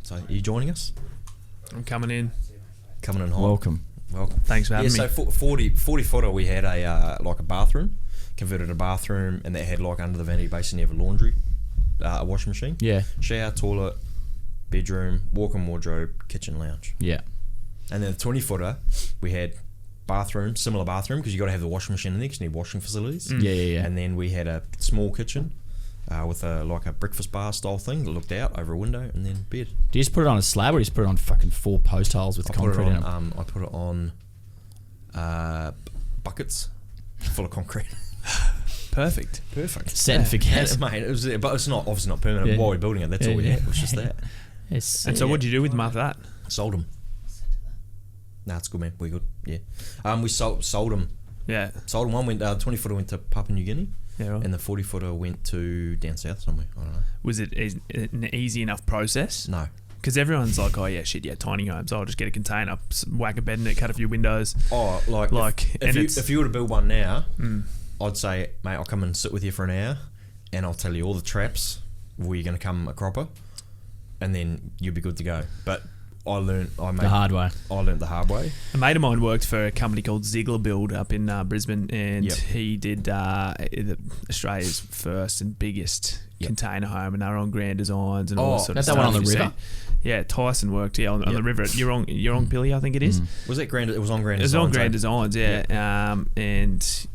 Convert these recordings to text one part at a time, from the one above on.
So, are you joining us? I'm coming in. Coming in hot. Welcome. Thanks for having me. So 40 footer, we had a bathroom, converted a bathroom, and that had like under the vanity basin you have a laundry, a washing machine, shower, toilet, bedroom, walk-in wardrobe, kitchen, lounge. Yeah. And then the 20 footer, we had bathroom, similar bathroom, because you got to have the washing machine in there because you need washing facilities. Yeah. And then we had a small kitchen with a breakfast bar style thing that looked out over a window, and then bed. Do you just put it on a slab or do you just put it on fucking 4 post holes with concrete in them? I put it on buckets full of concrete. Perfect. Set and forget. Mate, but it's not obviously not permanent. Yeah. While we're building it, that's all we had. It was just that. And so what did you do with them after that? Sold them. Nah, it's good, man. We're good. Yeah. We sold them. Yeah. Sold them. One went 20 footer went to Papua New Guinea. Yeah, right. And the 40 footer went to down south somewhere. I don't know. Was it an easy enough process? No. Because everyone's like, oh yeah, shit, yeah, tiny homes. I'll just get a container, whack a bed in it, cut a few windows. Oh, if you were to build one now, I'd say, mate, I'll come and sit with you for an hour, and I'll tell you all the traps where you're going to come a cropper, and then you'll be good to go. But I learned the hard way. A mate of mine worked for a company called Ziegler Build up in Brisbane, and he did Australia's first and biggest container home, and they were on Grand Designs and all that sort of stuff. That's that one on the river. Yeah, Tyson worked on the river. You're on Pilly, I think it is. Was that Grand? It was on Grand Designs. It was on Grand Designs, yeah. And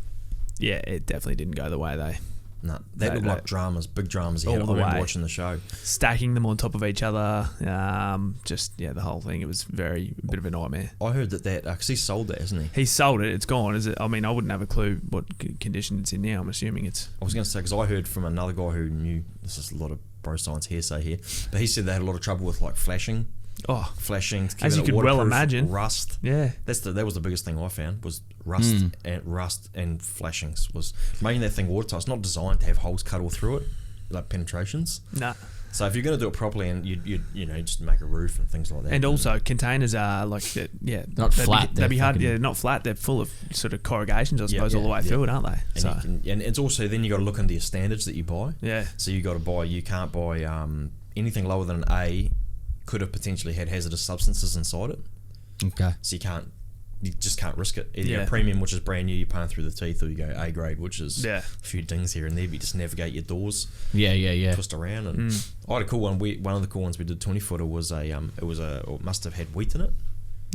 yeah, it definitely didn't go the way they. No, that looked like big dramas. I remember watching the show, stacking them on top of each other. The whole thing. It was a bit of a nightmare. I heard that because he sold that, hasn't he? He sold it. It's gone. Is it? I mean, I wouldn't have a clue what condition it's in now. I'm assuming it's. I was going to say because I heard from another guy who knew. This is a lot of bro science hearsay here, but he said they had a lot of trouble with like flashing. Flashing. As you could well imagine. Rust. Yeah. That was the biggest thing I found was rust and flashings was making that thing watertight. It's not designed to have holes cut all through it, like penetrations. Nah. So if you're going to do it properly, and you just make a roof and things like that. And also containers are like that. Yeah. Not flat. They'd be hard. Yeah, not flat. They're full of sort of corrugations, I suppose, all the way through it, aren't they? And it's also then you got to look into your standards that you buy. Yeah. So you can't buy anything lower than an A. Could have potentially had hazardous substances inside it. Okay. So you just can't risk it. Either a premium, which is brand new, you're paying through the teeth, or you go A grade, which is a few dings here and there, but you just navigate your doors. Yeah. Twist around. And I had a cool one. One of the cool ones we did 20 footer was it must have had wheat in it.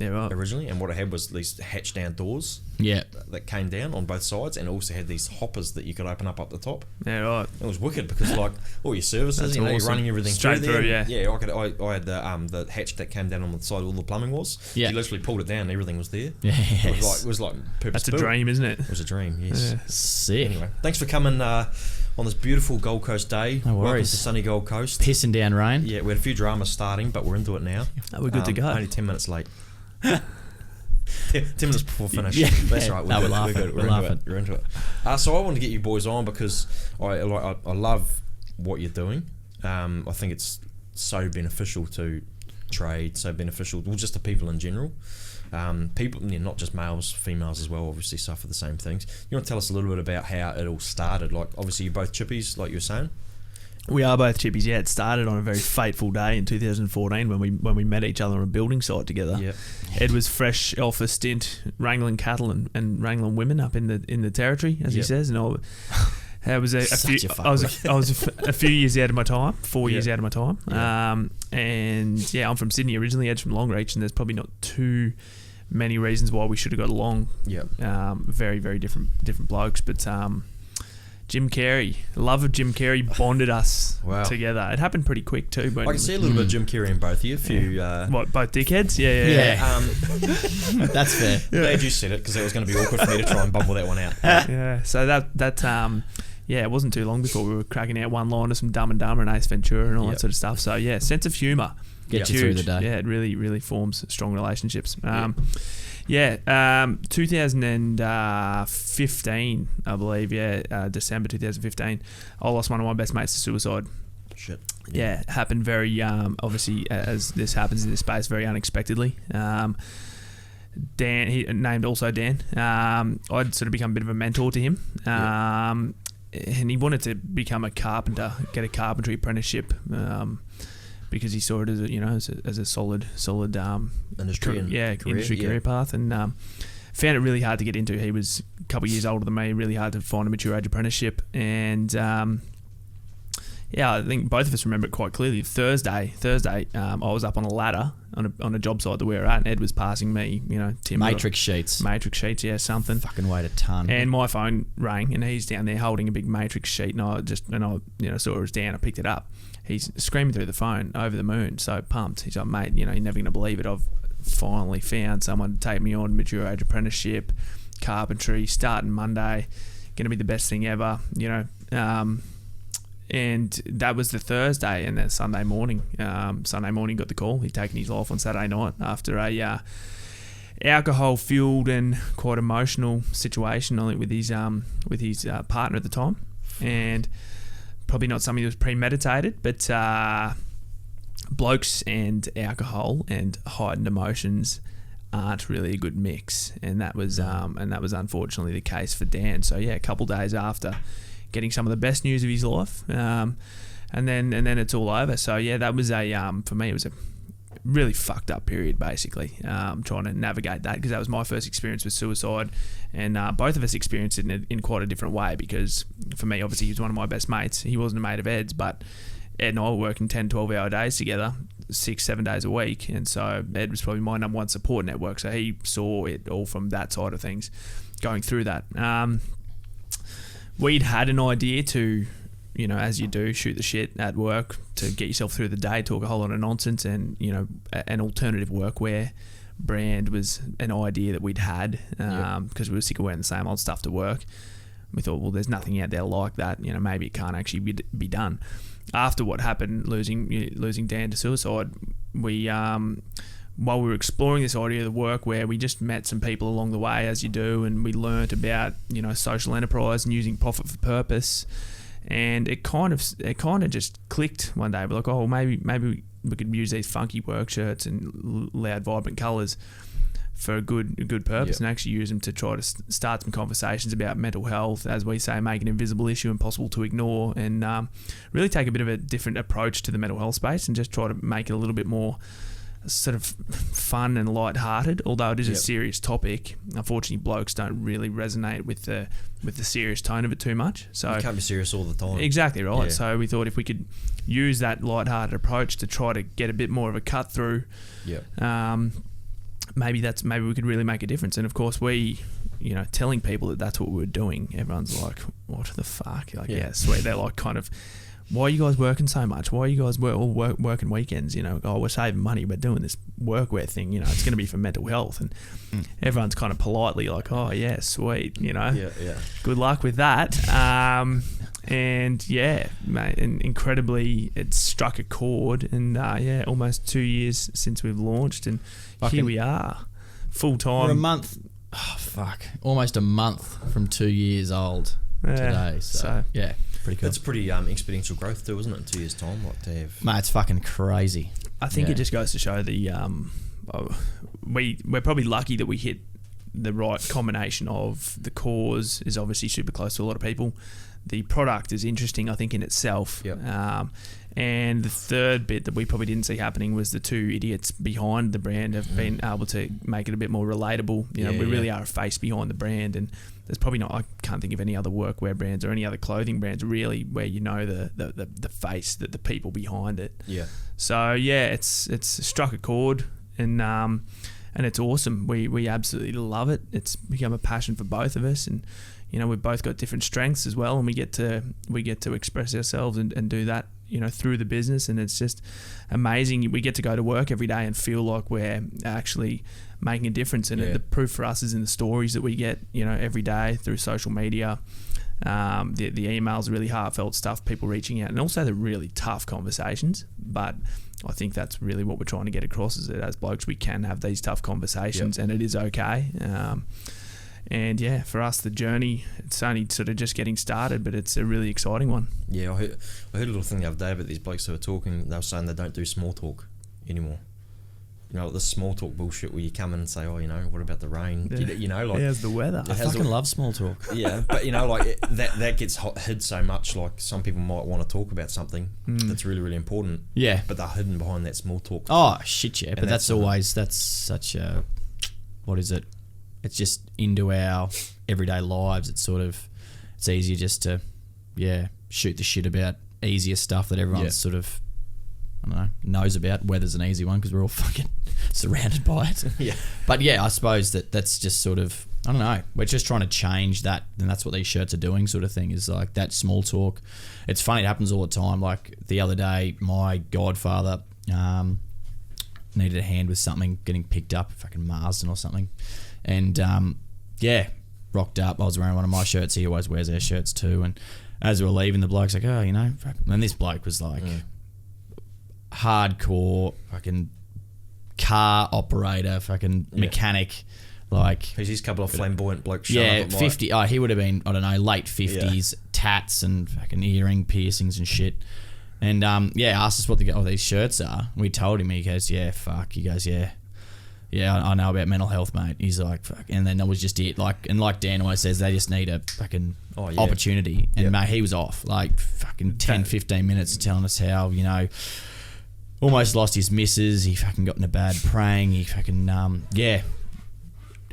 Yeah, right. Originally, and what it had was these hatch down doors. Yeah. That came down on both sides, and also had these hoppers that you could open up the top. Yeah, right. It was wicked because like all your services, awesome. you're running everything straight through. Yeah. I had the hatch that came down on the side. All the plumbing was. Yeah. You literally pulled it down, and everything was there. Yeah. It was like purpose. That's a dream, isn't it? It was a dream. Yes. Yeah. Sick. Anyway, thanks for coming on this beautiful Gold Coast day. No worries. Welcome to sunny Gold Coast. Pissing down rain. Yeah, we had a few dramas starting, but we're into it now. We're good to go. Only 10 minutes late. 10 minutes before finish. Yeah. That's right. We're laughing. We're into it. So I wanted to get you boys on because I love what you're doing. I think it's so beneficial to trade, so beneficial, well, just to people in general. People, not just males, females as well, obviously suffer the same things. You want to tell us a little bit about how it all started? Like, obviously, you're both chippies, like you were saying. We are both chippies. Yeah, it started on a very fateful day in 2014 when we met each other on a building site together. Yep. Ed was fresh off a stint wrangling cattle and wrangling women up in the territory, as he says, and I was a few years out of my time, 4 years out of my time. And yeah, I'm from Sydney originally. Ed's from Longreach, and there's probably not too many reasons why we should have got along. Yep. Very, very different blokes, but Jim Carrey, love of Jim Carrey bonded us together. It happened pretty quick too. I can see a little bit of Jim Carrey in both of you. Both dickheads? Yeah. That's fair. Glad you said it because it was going to be awkward for me to try and bubble that one out. Yeah. So it wasn't too long before we were cracking out one-liners from Dumb and Dumber and Ace Ventura and all that sort of stuff. So yeah, sense of humour. Gets you through the day. Yeah, it really, really forms strong relationships. 2015, I believe, December 2015, I lost one of my best mates to suicide. Shit. Yeah, happened very, obviously, as this happens in this space, very unexpectedly. Dan, he named also Dan. I'd sort of become a bit of a mentor to him. And he wanted to become a carpenter, get a carpentry apprenticeship. because he saw it as a solid industry career path, and found it really hard to get into. He was a couple of years older than me, really hard to find a mature age apprenticeship, and I think both of us remember it quite clearly. Thursday, I was up on a ladder on a job site that we were at, and Ed was passing me, timber. Matrix sheets, yeah, something. Fucking weighed a ton. And my phone rang, and he's down there holding a big matrix sheet, and I saw it was down. I picked it up. He's screaming through the phone, over the moon, so pumped. He's like, mate, you're never going to believe it. I've finally found someone to take me on, mature age apprenticeship, carpentry, starting Monday, going to be the best thing ever, and that was the Thursday, and then Sunday morning got the call. He'd taken his life on Saturday night after a alcohol-fueled and quite emotional situation, I think, with his partner at the time, and probably not something that was premeditated, but blokes and alcohol and heightened emotions aren't really a good mix, and that was unfortunately the case for Dan. So a couple of days after getting some of the best news of his life, and then it's all over. So that was for me, it was a really fucked up period, basically, trying to navigate that, because that was my first experience with suicide, and both of us experienced it in quite a different way, because for me, obviously, he was one of my best mates. He wasn't a mate of Ed's, but Ed and I were working 10, 12-hour days together, 6-7 days a week, and so Ed was probably my number one support network, so he saw it all from that side of things, going through that. We'd had an idea to, as you do, shoot the shit at work to get yourself through the day, talk a whole lot of nonsense, and, an alternative workwear brand was an idea that we'd had, because we were sick of wearing the same old stuff to work. We thought, well, there's nothing out there like that, maybe it can't actually be done. After what happened, losing Dan to suicide, we while we were exploring this idea of the workwear, we just met some people along the way, as you do, and we learnt about social enterprise and using profit for purpose, and it kind of just clicked one day. We're like, oh, maybe we could use these funky work shirts and loud, vibrant colours for a good purpose, and actually use them to try to start some conversations about mental health, as we say, make an invisible issue impossible to ignore, and really take a bit of a different approach to the mental health space, and just try to make it a little bit more sort of fun and light-hearted, although it is a serious topic. Unfortunately, blokes don't really resonate with the serious tone of it too much. So you can't be serious all the time. Exactly right. Yeah. So we thought if we could use that light-hearted approach to try to get a bit more of a cut through, maybe we could really make a difference. And of course, we, telling people that that's what we were doing, everyone's like, what the fuck? Like, yeah, sweet. They're like, kind of, why are you guys working so much? Why are you guys working weekends? We're saving money. We're doing this workwear thing. It's going to be for mental health. And everyone's kind of politely like, oh, yeah, sweet. Good luck with that. And yeah, mate, and incredibly, it struck a chord. And almost 2 years since we've launched, and here we are, full time. We're a month. Oh, fuck. Almost a month from 2 years old today. So yeah. Pretty cool. It's pretty exponential growth too, isn't it? In 2 years' time, like to have. Mate, it's fucking crazy. I think it just goes to show we're probably lucky that we hit the right combination of the cause is obviously super close to a lot of people. The product is interesting, I think, in itself. Yep. And the third bit that we probably didn't see happening was the two idiots behind the brand have been able to make it a bit more relatable. We really are a face behind the brand, and there's probably not. I can't think of any other workwear brands or any other clothing brands really where the face, that the people behind it. Yeah. So it's struck a chord, and it's awesome. We absolutely love it. It's become a passion for both of us, and we've both got different strengths as well, and we get to express ourselves and do that through the business, and it's just amazing. We get to go to work every day and feel like we're actually making a difference, and the proof for us is in the stories that we get every day through social media. The emails, really heartfelt stuff, people reaching out, and also the really tough conversations. But I think that's really what we're trying to get across, is that as blokes we can have these tough conversations, and it is okay. And for us, the journey, it's only sort of just getting started, but it's a really exciting one. Yeah, I heard a little thing the other day about these blokes who were talking. They were saying they don't do small talk anymore. the small talk bullshit where you come in and say, what about the rain? Yeah. How's the weather? I fucking love small talk. Yeah, but that gets hid so much. Like some people might want to talk about something that's really, really important. Yeah, but they're hidden behind that small talk. Oh shit, yeah. But that's such a, what is it? It's just into our everyday lives. It's easier just to, shoot the shit about easier stuff that everyone's sort of, I don't know, knows about. Weather's an easy one because we're all fucking surrounded by it. Yeah. But yeah, I suppose that's just sort of, I don't know, we're just trying to change that, and that's what these shirts are doing, sort of thing, is like that small talk. It's funny, it happens all the time. Like the other day, my godfather needed a hand with something getting picked up, fucking Marsden or something. And rocked up. I was wearing one of my shirts. He always wears our shirts too. And as we were leaving, the bloke's like, and this bloke was like hardcore fucking car operator, fucking mechanic. Like, he's just a couple of flamboyant blokes. Yeah, 50. He would have been, I don't know, late 50s, tats and fucking earring piercings and shit. And asked us what these shirts are. We told him. He goes, yeah, fuck. He goes, yeah, I know about mental health, mate. He's like, fuck. And then that was just it. Like, and like Dan always says, they just need a fucking opportunity. And mate, he was off like fucking 10, 15 minutes telling us how, almost lost his missus. He fucking got in a bad praying. He fucking,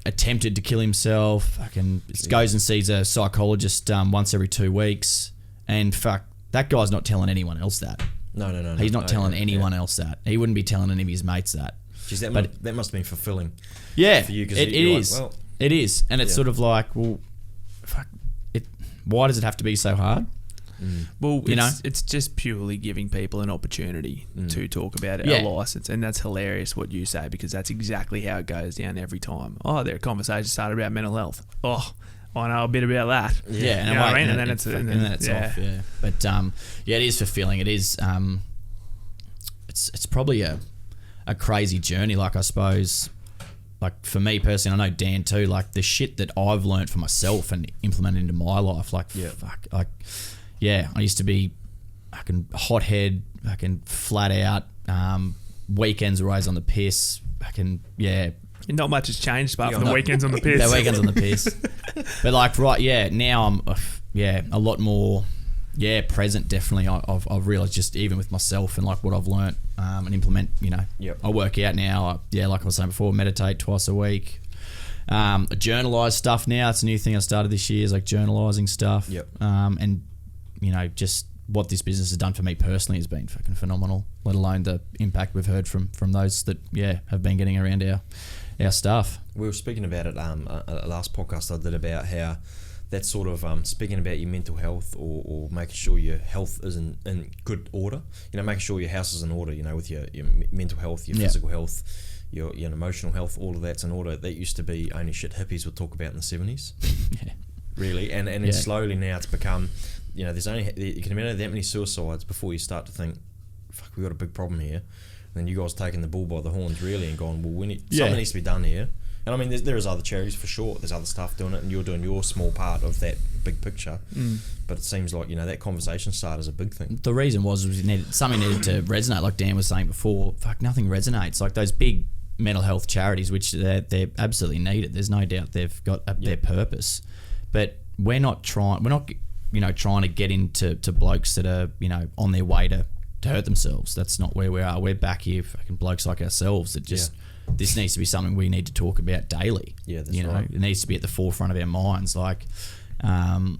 attempted to kill himself. Fucking goes and sees a psychologist once every 2 weeks. And fuck, that guy's not telling anyone else that. No. He's not telling anyone else that. He wouldn't be telling any of his mates that. Jeez, that must have been fulfilling. Yeah, for you, it is. Like, well, it is, and it's sort of like, well, fuck. Why does it have to be so hard? Well, it's just purely giving people an opportunity to talk about our license, and that's hilarious what you say, because that's exactly how it goes down every time. Oh, their conversation started about mental health. Oh, I know a bit about that. Yeah, you know what I mean? And then it's off. Yeah, but it is fulfilling. It is. It's probably a crazy journey. Like, I suppose, like for me personally, I know Dan too. Like the shit that I've learned for myself and implemented into my life. Like I used to be fucking hothead, fucking flat out. Weekends were always on the piss. Fucking Not much has changed apart from the weekends on the piss. The weekends on the piss. But like, now I'm a lot more present. Definitely, I've realised, just even with myself and like what I've learnt and implement. I work out now. Like I was saying before, meditate twice a week. I journalise stuff now. It's a new thing I started this year, is like journalising stuff. And just what this business has done for me personally has been fucking phenomenal. Let alone the impact we've heard from those that have been getting around our stuff. We were speaking about it last podcast I did, about how that's sort of speaking about your mental health, or making sure your health is in good order. Making sure your house is in order. With your mental health, your physical health, your emotional health, all of that's in order. That used to be only shit hippies would talk about in the 70s. Really, and it's slowly now it's become. There's only, you can imagine that many suicides before you start to think, fuck, we got a big problem here. And then you guys taking the bull by the horns really and going, well, something needs to be done here. And I mean, there is other charities for sure. There's other stuff doing it, and you're doing your small part of that big picture. But it seems like that conversation start is a big thing. The reason was something needed to resonate, like Dan was saying before. Fuck, nothing resonates. Like those big mental health charities, which they're absolutely needed. There's no doubt they've got their purpose, but we're not trying to get into blokes that are on their way to hurt themselves. That's not where we are. We're back here, fucking blokes like ourselves that just. This needs to be something we need to talk about daily. Yeah, that's right. It needs to be at the forefront of our minds. Like, I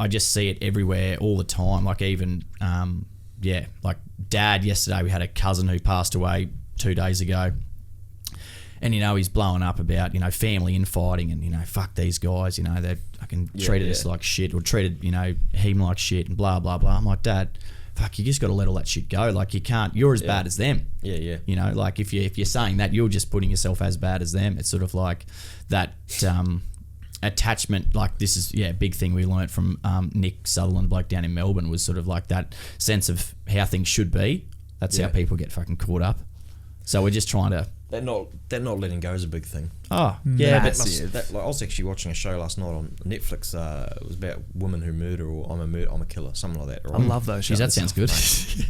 just see it everywhere all the time. Like even, like Dad yesterday, we had a cousin who passed away 2 days ago. And, he's blowing up about, family infighting and, fuck these guys, they fucking treated us like shit, or treated, him like shit and blah, blah, blah. I'm like, Dad, fuck, you just got to let all that shit go. Like, you can't, you're as bad as them. Like if you're saying that, you're just putting yourself as bad as them. It's sort of like that attachment. Like, this is a big thing we learnt from Nick Sutherland, bloke down in Melbourne, was sort of like that sense of how things should be. That's how people get fucking caught up. So we're just trying to That not letting go is a big thing. Oh, yeah, Massive. but I was actually watching a show last night on Netflix. It was about women who murder, or I'm a killer, something like that. Right? I love those shows. geez, that sounds good.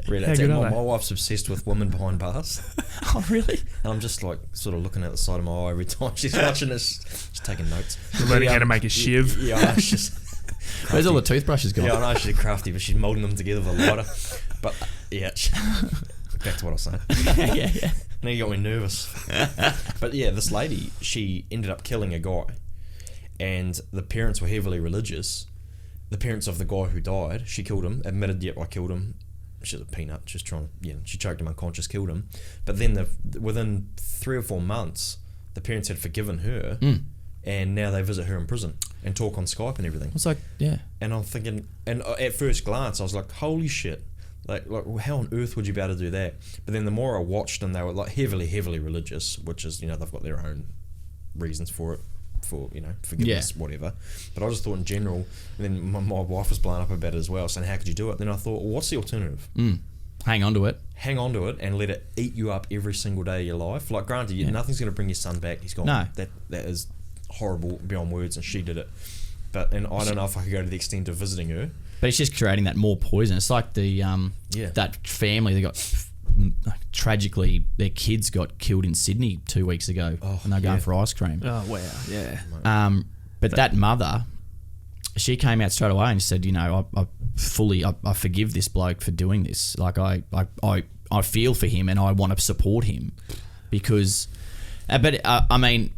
Really, How it's- good are my they? wife's obsessed with women behind bars, Oh, really? and I'm just like sort of looking out the side of my eye every time she's watching this, just taking notes. Learning how to make a shiv. Yeah, I know, she's Where's all the toothbrushes gone? Yeah, I know she's crafty, but she's moulding them together with a lighter. But yeah, back to what I was saying. yeah. Now you got me nervous. But yeah, this lady, she ended up killing a guy, and the parents were heavily religious. The parents of the guy who died, she killed him, admitted, yep, I killed him. She's a peanut, just trying to, she choked him unconscious, killed him. But then within 3 or 4 months, the parents had forgiven her, and now they visit her in prison and talk on Skype and everything. It's like, yeah. And I'm thinking, and at first glance, I was like, holy shit. Like, how on earth would you be able to do that? But then the more I watched them, they were like heavily religious, which is, they've got their own reasons for it, for, forgiveness, whatever. But I just thought in general, and then my wife was blowing up about it as well, saying, how could you do it? Then I thought, well, what's the alternative? Hang on to it. Hang on to it and let it eat you up every single day of your life. Like, granted, nothing's going to bring your son back. He's gone. No. That is horrible beyond words, and she did it. And I don't know if I could go to the extent of visiting her. But it's just creating that more poison. It's like the that family that got tragically, their kids got killed in Sydney 2 weeks ago when they were going for ice cream. Oh, wow, yeah. But that mother, she came out straight away and said, I forgive this bloke for doing this. Like I feel for him and I want to support him because, I mean,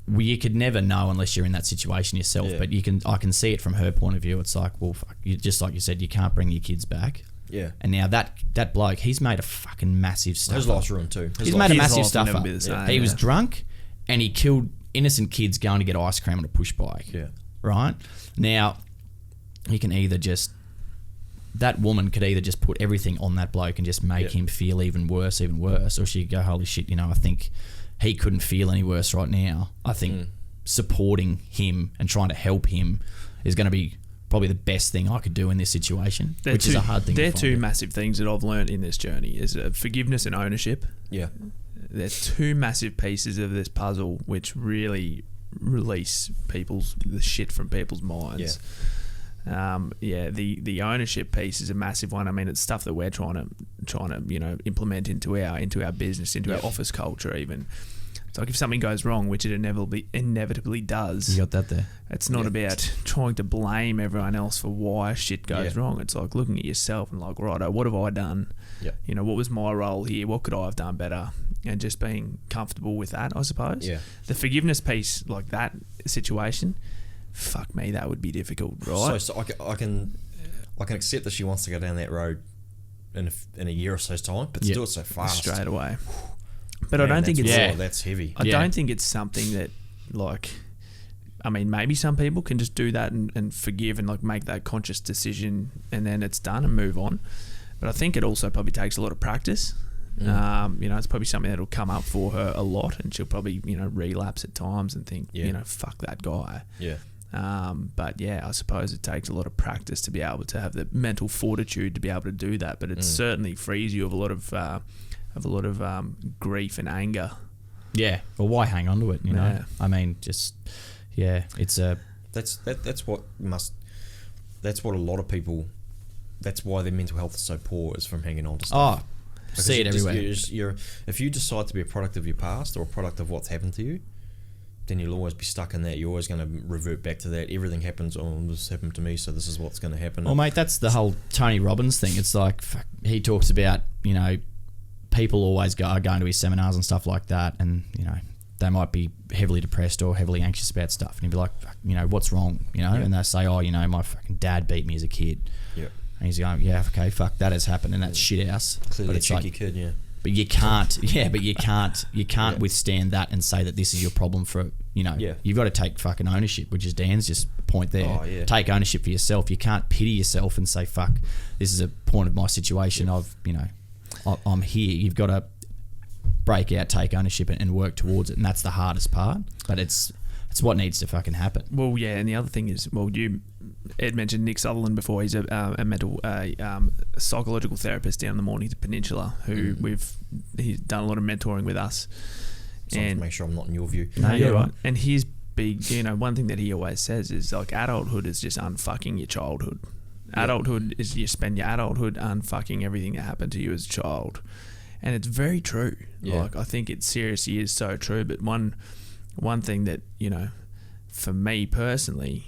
you could never know unless you're in that situation yourself. Yeah. But I can see it from her point of view. It's like, well, just like you said, you can't bring your kids back. Yeah. And now that bloke, he's made a fucking massive stuffer. His life's ruined too. He's made a massive life will never stuffer. be the same, He was yeah. drunk and he killed innocent kids going to get ice cream on a push bike. Yeah. Right? Now, he can either just... That woman could either just put everything on that bloke and just make him feel even worse, or she could go, holy shit, I think he couldn't feel any worse right now. I think supporting him and trying to help him is going to be probably the best thing I could do in this situation, which is a hard thing to They're find. two massive things that I've learned in this journey is forgiveness and ownership. Yeah. They're two massive pieces of this puzzle which really release the shit from people's minds. The ownership piece is a massive one. I mean, it's stuff that we're trying to implement into our business, into our office culture even. It's like if something goes wrong, which it inevitably does. You got that there. It's not about trying to blame everyone else for why shit goes wrong. It's like looking at yourself and like, righto, what have I done? Yeah. What was my role here? What could I have done better? And just being comfortable with that, I suppose. Yeah. The forgiveness piece, like that situation, fuck me, that would be difficult, right? So I can accept that she wants to go down that road in a year or so's time, but to do it so fast, straight away. But man, I don't think it's that's heavy. I don't think it's something that, like, I mean, maybe some people can just do that and forgive and like make that conscious decision and then it's done and move on. But I think it also probably takes a lot of practice. It's probably something that'll come up for her a lot, and she'll probably relapse at times and think, fuck that guy. Yeah. But I suppose it takes a lot of practice to be able to have the mental fortitude to be able to do that. But it certainly frees you of a lot of grief and anger. Yeah. Well, why hang on to it? Yeah. I mean, just it's a. That's what a lot of people. That's why their mental health is so poor, is from hanging on to stuff. Oh, see it everywhere. If you decide to be a product of your past or a product of what's happened to you, then you'll always be stuck in that. You're always going to revert back to that. Everything happens, this happened to me, so this is what's going to happen. Well, mate, that's the whole Tony Robbins thing. It's like, he talks about, people always are going to his seminars and stuff like that, and, they might be heavily depressed or heavily anxious about stuff. And he'd be like, what's wrong? And they say, my fucking dad beat me as a kid. Yeah. And he's going, okay, fuck, that has happened, and that's shit house. Clearly but a it's cheeky like, kid, yeah. But you can't withstand that and say that this is your problem for, you've got to take fucking ownership, which is Dan's just point there. Oh, yeah. Take ownership for yourself. You can't pity yourself and say, fuck, this is a point of my situation. I'm here. You've got to break out, take ownership and work towards it. And that's the hardest part, but it's what needs to fucking happen. Well, yeah, and the other thing is, Ed mentioned Nick Sutherland before. He's a mental psychological therapist down in the Mornington Peninsula who he's done a lot of mentoring with us. So I have to make sure I'm not in your view. No, you're right. And his big, one thing that he always says is like adulthood is just unfucking your childhood. Adulthood is you spend your adulthood unfucking everything that happened to you as a child. And it's very true. Yeah. Like, I think it seriously is so true. But one thing that, for me personally,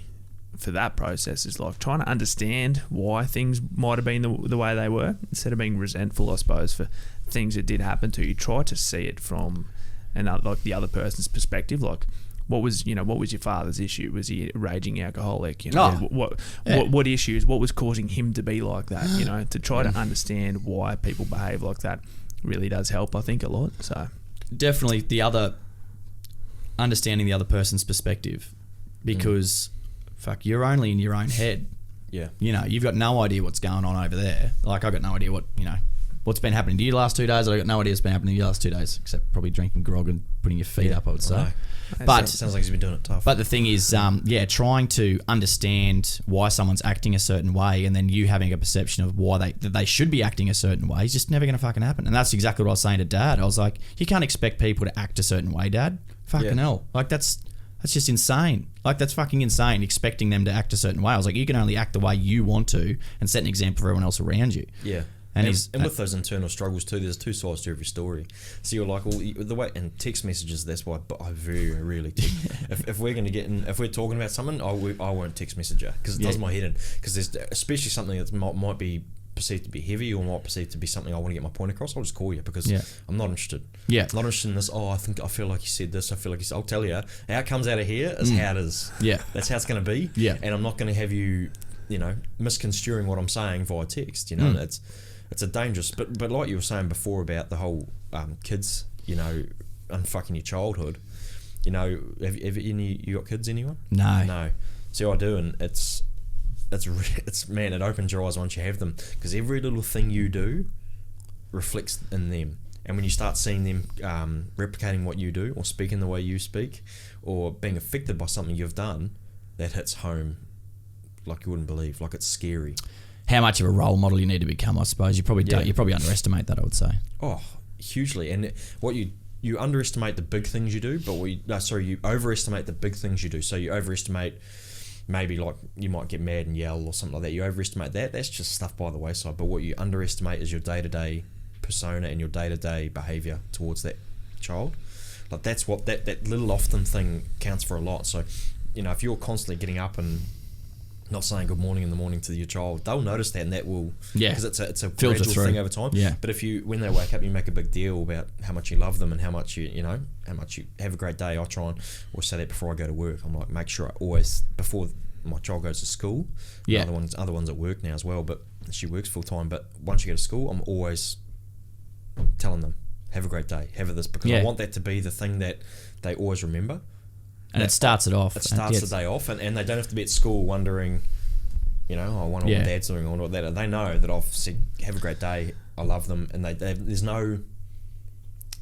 for that process is like trying to understand why things might have been the way they were, instead of being resentful, I suppose, for things that did happen to you. Try to see it from like the other person's perspective. Like, what was your father's issue? Was he a raging alcoholic? What issues? What was causing him to be like that? To try to understand why people behave like that really does help, I think, a lot. So definitely understanding the other person's perspective, because you're only in your own head. Yeah. You've got no idea what's going on over there. Like, I've got no idea what's been happening to you the last 2 days. I've got no idea what's been happening to you the last 2 days, except probably drinking grog and putting your feet up, I would say. But it sounds like he's been doing it tough. But the thing is, trying to understand why someone's acting a certain way, and then you having a perception of why they should be acting a certain way is just never going to fucking happen. And that's exactly what I was saying to Dad. I was like, you can't expect people to act a certain way, Dad. Fucking hell. Like, that's just insane. Like, that's fucking insane, expecting them to act a certain way. I was like, you can only act the way you want to and set an example for everyone else around you. Yeah. And with those internal struggles too, there's two sides to every story. So you're like, well, the way, and text messages, that's why I very rarely text. if we're going to if we're talking about something, I won't text message her, because it does my head in. Because there's especially something that might be perceived to be heavy, or might perceived to be something I want to get my point across. I'll just call you, because I'm not interested. Yeah. I'm not interested in this. I feel like you said this. I feel like you said. I'll tell you. How it comes out of here is how it is. Yeah. That's how it's going to be. Yeah. And I'm not going to have you, misconstruing what I'm saying via text. It's a dangerous, but like you were saying before about the whole kids, unfucking your childhood. Have you got kids? Anyone? No. See, I do, and it's man, it opens your eyes once you have them, because every little thing you do reflects in them. And when you start seeing them replicating what you do, or speaking the way you speak, or being affected by something you've done, that hits home like you wouldn't believe. Like, it's scary. How much of a role model you need to become, I suppose. You probably don't. You probably underestimate that, I would say. Oh, hugely. And what you underestimate the big things you do, but you overestimate the big things you do. So you overestimate, maybe like you might get mad and yell or something like that. You overestimate that. That's just stuff by the wayside. But what you underestimate is your day-to-day persona and your day-to-day behaviour towards that child. Like, that's what that little often thing counts for a lot. So, if you're constantly getting up and not saying good morning in the morning to your child, they'll notice that, and that will, because it's a gradual thing over time. Yeah. But if when they wake up, you make a big deal about how much you love them and how much you have a great day. I try and always say that before I go to work. I'm like, make sure I always, before my child goes to school. Yeah. Other ones at work now as well, but she works full time. But once you go to school, I'm always telling them, have a great day, have this, because I want that to be the thing that they always remember. And it starts it off. It starts the day off, and they don't have to be at school wondering, I wonder what Dad's doing, or what that. They know that I've said, have a great day, I love them, and there's no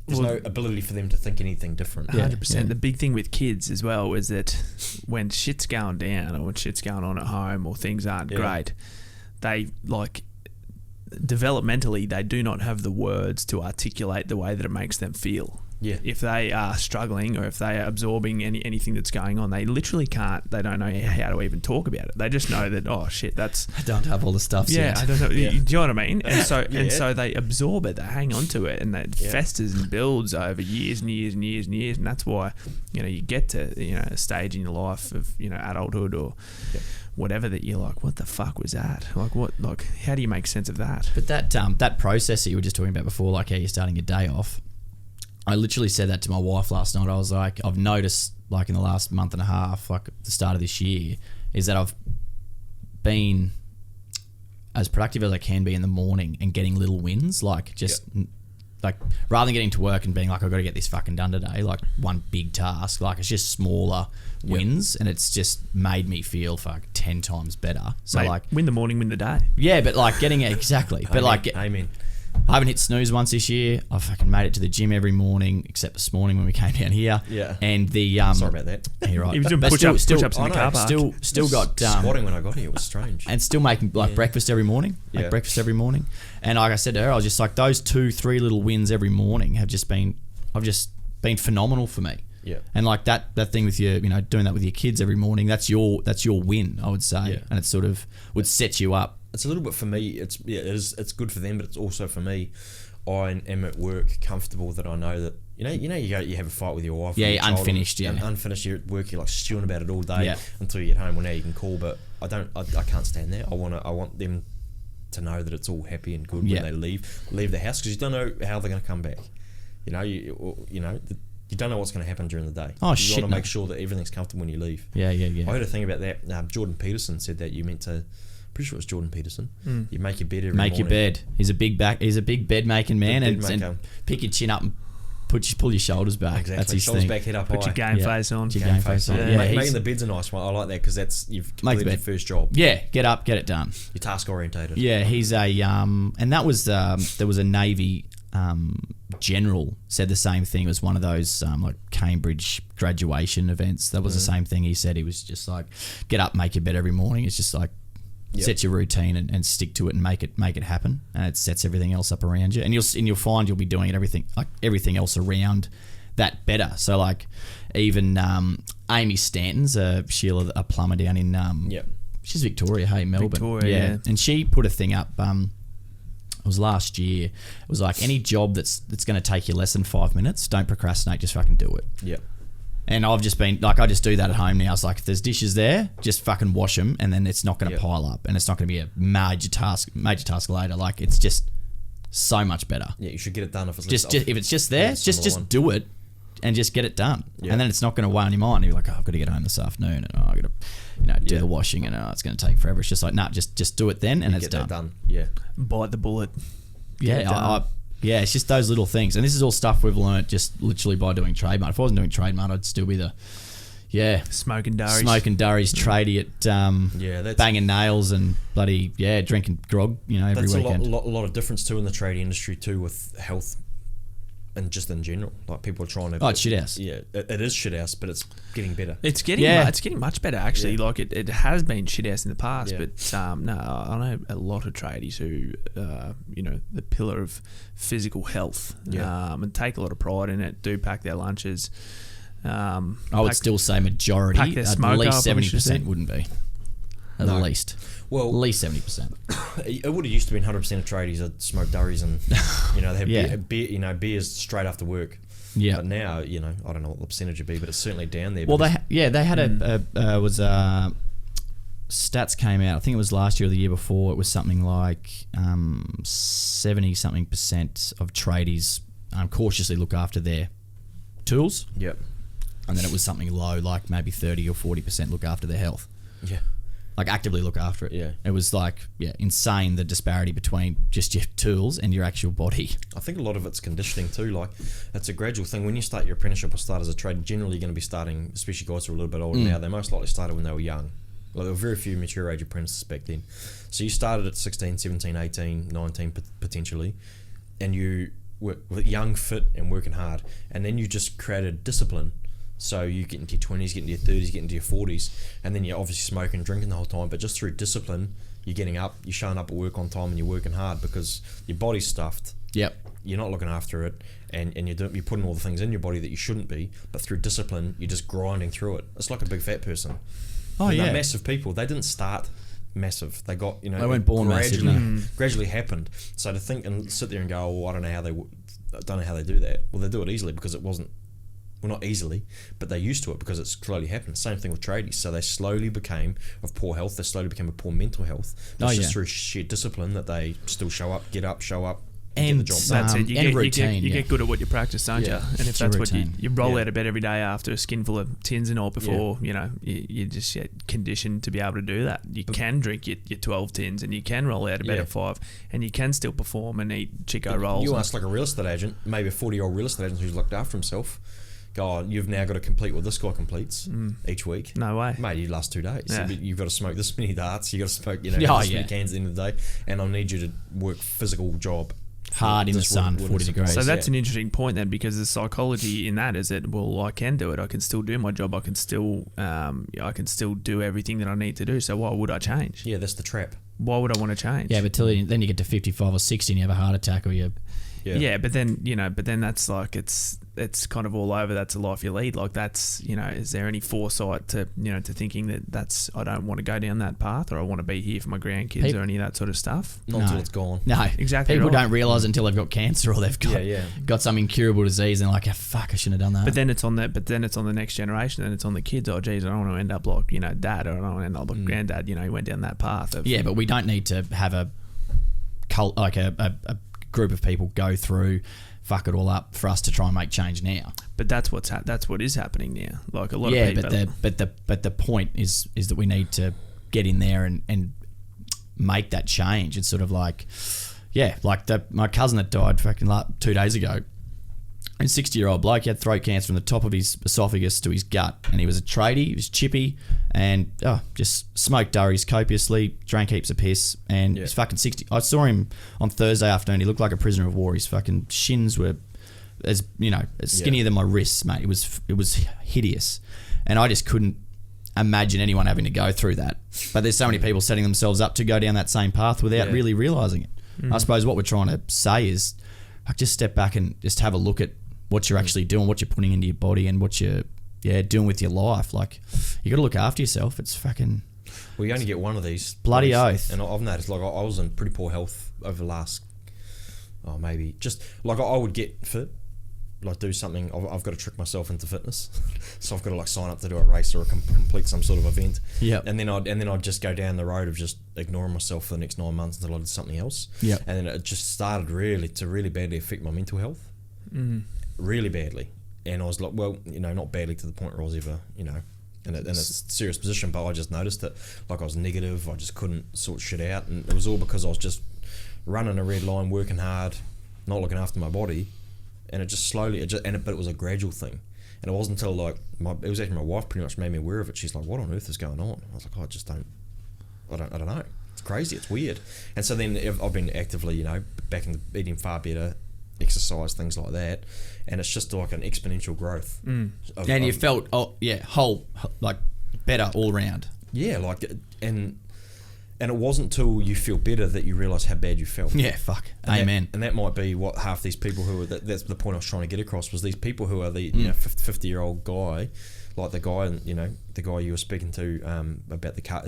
ability for them to think anything different. 100%. The big thing with kids as well is that when shit's going down, or when shit's going on at home, or things aren't great, they developmentally, they do not have the words to articulate the way that it makes them feel. Yeah. If they are struggling, or if they are absorbing anything that's going on, they literally can't. They don't know how to even talk about it. They just know that, oh shit, that's. I don't have all the stuff. Yeah, I don't know. Do you know what I mean? And so they absorb it. They hang on to it, and it festers and builds over years and years and years and years. And that's why you get to a stage in your life of adulthood or. Whatever, that you're like, what the fuck was that? How do you make sense of that? But that process that you were just talking about before, like how you're starting your day off, I literally said that to my wife last night. I was like, I've noticed, like, in the last month and a half, like at the start of this year, is that I've been as productive as I can be in the morning and getting little wins, like rather than getting to work and being like, I've got to get this fucking done today, like one big task, like it's just smaller wins, and it's just made me feel 10 times better. So, mate, win the morning, win the day. Yeah, but like getting it exactly. But amen. I haven't hit snooze once this year. I've fucking made it to the gym every morning, except this morning when we came down here. Yeah. And the sorry about that. You're right. He was doing push-ups in the car park. Still got squatting when I got here. It was strange. And still making breakfast every morning. And like I said to her, I was just like, those 2-3 little wins every morning have just been. I've just been phenomenal for me. Yeah. And like that thing with your, doing that with your kids every morning, that's your win, I would say. Yeah. And it sort of would set you up. It's a little bit for me. It's good for them, but it's also for me. I am at work comfortable that I know that you have a fight with your wife. Yeah, or your you're child unfinished. and Yeah, unfinished. You're at work. You're like stewing about it all day Yeah. until you get home. Well, now you can call, but I can't stand that. I want them to know that it's all happy and good when they leave the house, because you don't know how they're going to come back. You don't know what's going to happen during the day. Oh, you want to make sure that everything's comfortable when you leave. Yeah. I heard a thing about that. Jordan Peterson said that you meant to. Pretty sure it was Jordan Peterson. You make your bed every morning. Make your bed. He's a big bed making man, Big and maker. pick your chin up and pull your shoulders back. Exactly. That's his Shoulders thing. back, head up Put high. your game face on. Your game face on. Yeah. Yeah, Making the bed's a nice one. I like that because you've completed your first job. Yeah, get up, get it done. You're task orientated. Yeah, he's a and that was there was a Navy general said the same thing. It was one of those like Cambridge graduation events. That was the same thing he said. He was just like, get up, make your bed every morning. It's just like set your routine and stick to it and make it happen, and it sets everything else up around you. And you'll find you'll be doing everything else around that better. So like even Amy Stanton's Sheila, a plumber down in she's Victoria, Melbourne. Victoria, yeah. And she put a thing up. It was last year. It was like, any job that's going to take you less than 5 minutes, don't procrastinate, just fucking do it. Yeah. And I've just been like, I just do that at home now. It's like, if there's dishes there, just fucking wash them, and then it's not going to pile up, and it's not going to be a major task later. Like, it's just so much better. Yeah, you should get it done if it's If it's just there, just do it and just get it done. Yeah. And then it's not going to weigh on your mind. You're like, I've got to get home this afternoon, and I've got to do the washing, and it's going to take forever. It's just like, just do it then, and it's get done. that done. Yeah. Bite the bullet. Yeah, it's just those little things. And this is all stuff we've learnt just literally by doing Trademutt. If I wasn't doing Trademutt, I'd still be smoking durries tradie at that's banging nails and bloody drinking grog every that's weekend. a lot of difference too in the trade industry too, with health and just in general. Like, people are trying to... it's shit house. Yeah, it is shit house, but it's getting better. It's getting much better, actually. Like, it has been shit house in the past, but no, I know a lot of tradies who the pillar of physical health, and take a lot of pride in it, do pack their lunches. I would still say majority, pack their at smoke least up, 70% wouldn't be. At least. Well, at least 70%. It would have used to be 100% of tradies that smoke durries, and they have beer, beers straight after work. Yeah. But now, I don't know what the percentage would be, but it's certainly down there. Well, they had stats came out. I think it was last year or the year before. It was something like 70-something% of tradies cautiously look after their tools. Yep. And then it was something low, like maybe 30 or 40% look after their health. Yeah. Like, actively look after it. Yeah. It was like, insane, the disparity between just your tools and your actual body. I think a lot of it's conditioning too. Like, it's a gradual thing. When you start your apprenticeship or start as a trade, generally you're going to be starting, especially guys who are a little bit older now, they most likely started when they were young. Well, there were very few mature age apprentices back then. So you started at 16, 17, 18, 19 potentially, and you were young, fit, and working hard. And then you just created discipline. So you get into your 20s, get into your 30s, get into your 40s, and then you're obviously smoking and drinking the whole time, but just through discipline, you're getting up, you're showing up at work on time, and you're working hard because your body's stuffed. Yep. You're not looking after it, and you're putting all the things in your body that you shouldn't be, but through discipline, you're just grinding through it. It's like a big fat person. Oh, They're massive people. They didn't start massive. They got, they weren't born gradually happened. So to think and sit there and go, I don't know how they do that. Well, they do it easily because it wasn't. Well, not easily, but they used to it because it slowly happened. Same thing with tradies. So they slowly became of poor health. They slowly became of poor mental health. It's just through sheer discipline that they still show up, get up, show up, and get the job done. That's it. You get good at what you practice, don't you? Yeah. And if that's what you roll out of bed every day after a skinful of tins and all before, you just get conditioned to be able to do that. You can drink your 12 tins, and you can roll out of bed at 5, and you can still perform and eat Chico rolls. You ask like a real estate agent, maybe a 40-year-old real estate agent who's looked after himself. God, you've now got to complete what this guy completes each week. No way. Mate, you last 2 days. Yeah. You've got to smoke this many darts. You've got to smoke, this many cans at the end of the day. And I'll need you to work physical job. Hard in the sun, 40 degrees. So that's an interesting point then, because the psychology in that is that, well, I can do it. I can still do my job. I can still do everything that I need to do. So why would I change? Yeah, that's the trap. Why would I want to change? Yeah, but then you get to 55 or 60 and you have a heart attack, or you Yeah, but then that's like it's kind of all over. That's a life you lead. Like that's is there any foresight to to thinking that I don't want to go down that path, or I want to be here for my grandkids or any of that sort of stuff? Not until it's gone. No, exactly. People don't realise until they've got cancer or they've got some incurable disease and like, fuck, I shouldn't have done that. But then it's on the next generation, and it's on the kids. Oh, geez, I don't want to end up like dad, or I don't want to end up like granddad. He went down that path. But we don't need to have a cult like a group of people go through, fuck it all up for us to try and make change now. But that's what is happening now. Like a lot of people. But the point is that we need to get in there and make that change. It's sort of like, my cousin that died fucking 2 days ago. A 60-year-old bloke, he had throat cancer from the top of his esophagus to his gut, and he was a tradie, he was chippy, and just smoked durries copiously, drank heaps of piss, and he's fucking 60. I saw him on Thursday afternoon. He looked like a prisoner of war. His fucking shins were as skinnier than my wrists, mate. It was hideous, and I just couldn't imagine anyone having to go through that. But there's so many people setting themselves up to go down that same path without really realising it. I suppose what we're trying to say is, just step back and just have a look at what you're actually doing, what you're putting into your body, and what you're doing with your life. Like, you got to look after yourself. It's fucking... Well, you only get one of these. Bloody oath. And I've noticed, like, I was in pretty poor health over the last... maybe... Just, like, I would get fit, like, do something... I've got to trick myself into fitness. So I've got to, like, sign up to do a race or complete some sort of event. Yeah. And then I'd just go down the road of just ignoring myself for the next 9 months until I did something else. Yeah. And then it just started to really badly affect my mental health. Really badly. And I was like, well, not badly to the point where I was ever, in a serious position, but I just noticed that, like, I was negative. I just couldn't sort shit out, and it was all because I was just running a red line, working hard, not looking after my body, and it just slowly, but it was a gradual thing. And it wasn't until, like, it was actually my wife pretty much made me aware of it. She's like, what on earth is going on? I was like, I don't know. It's crazy. It's weird. And so then I've been actively, back in eating far better, exercise, things like that, and it's just like an exponential growth. And you felt whole, like, better all round. Yeah, like, and it wasn't till you feel better that you realise how bad you felt. Yeah, fuck. Amen. And that might be what half these people who are, that's the point I was trying to get across, was these people who are the 50-year-old guy, like the guy, the guy you were speaking to about the car,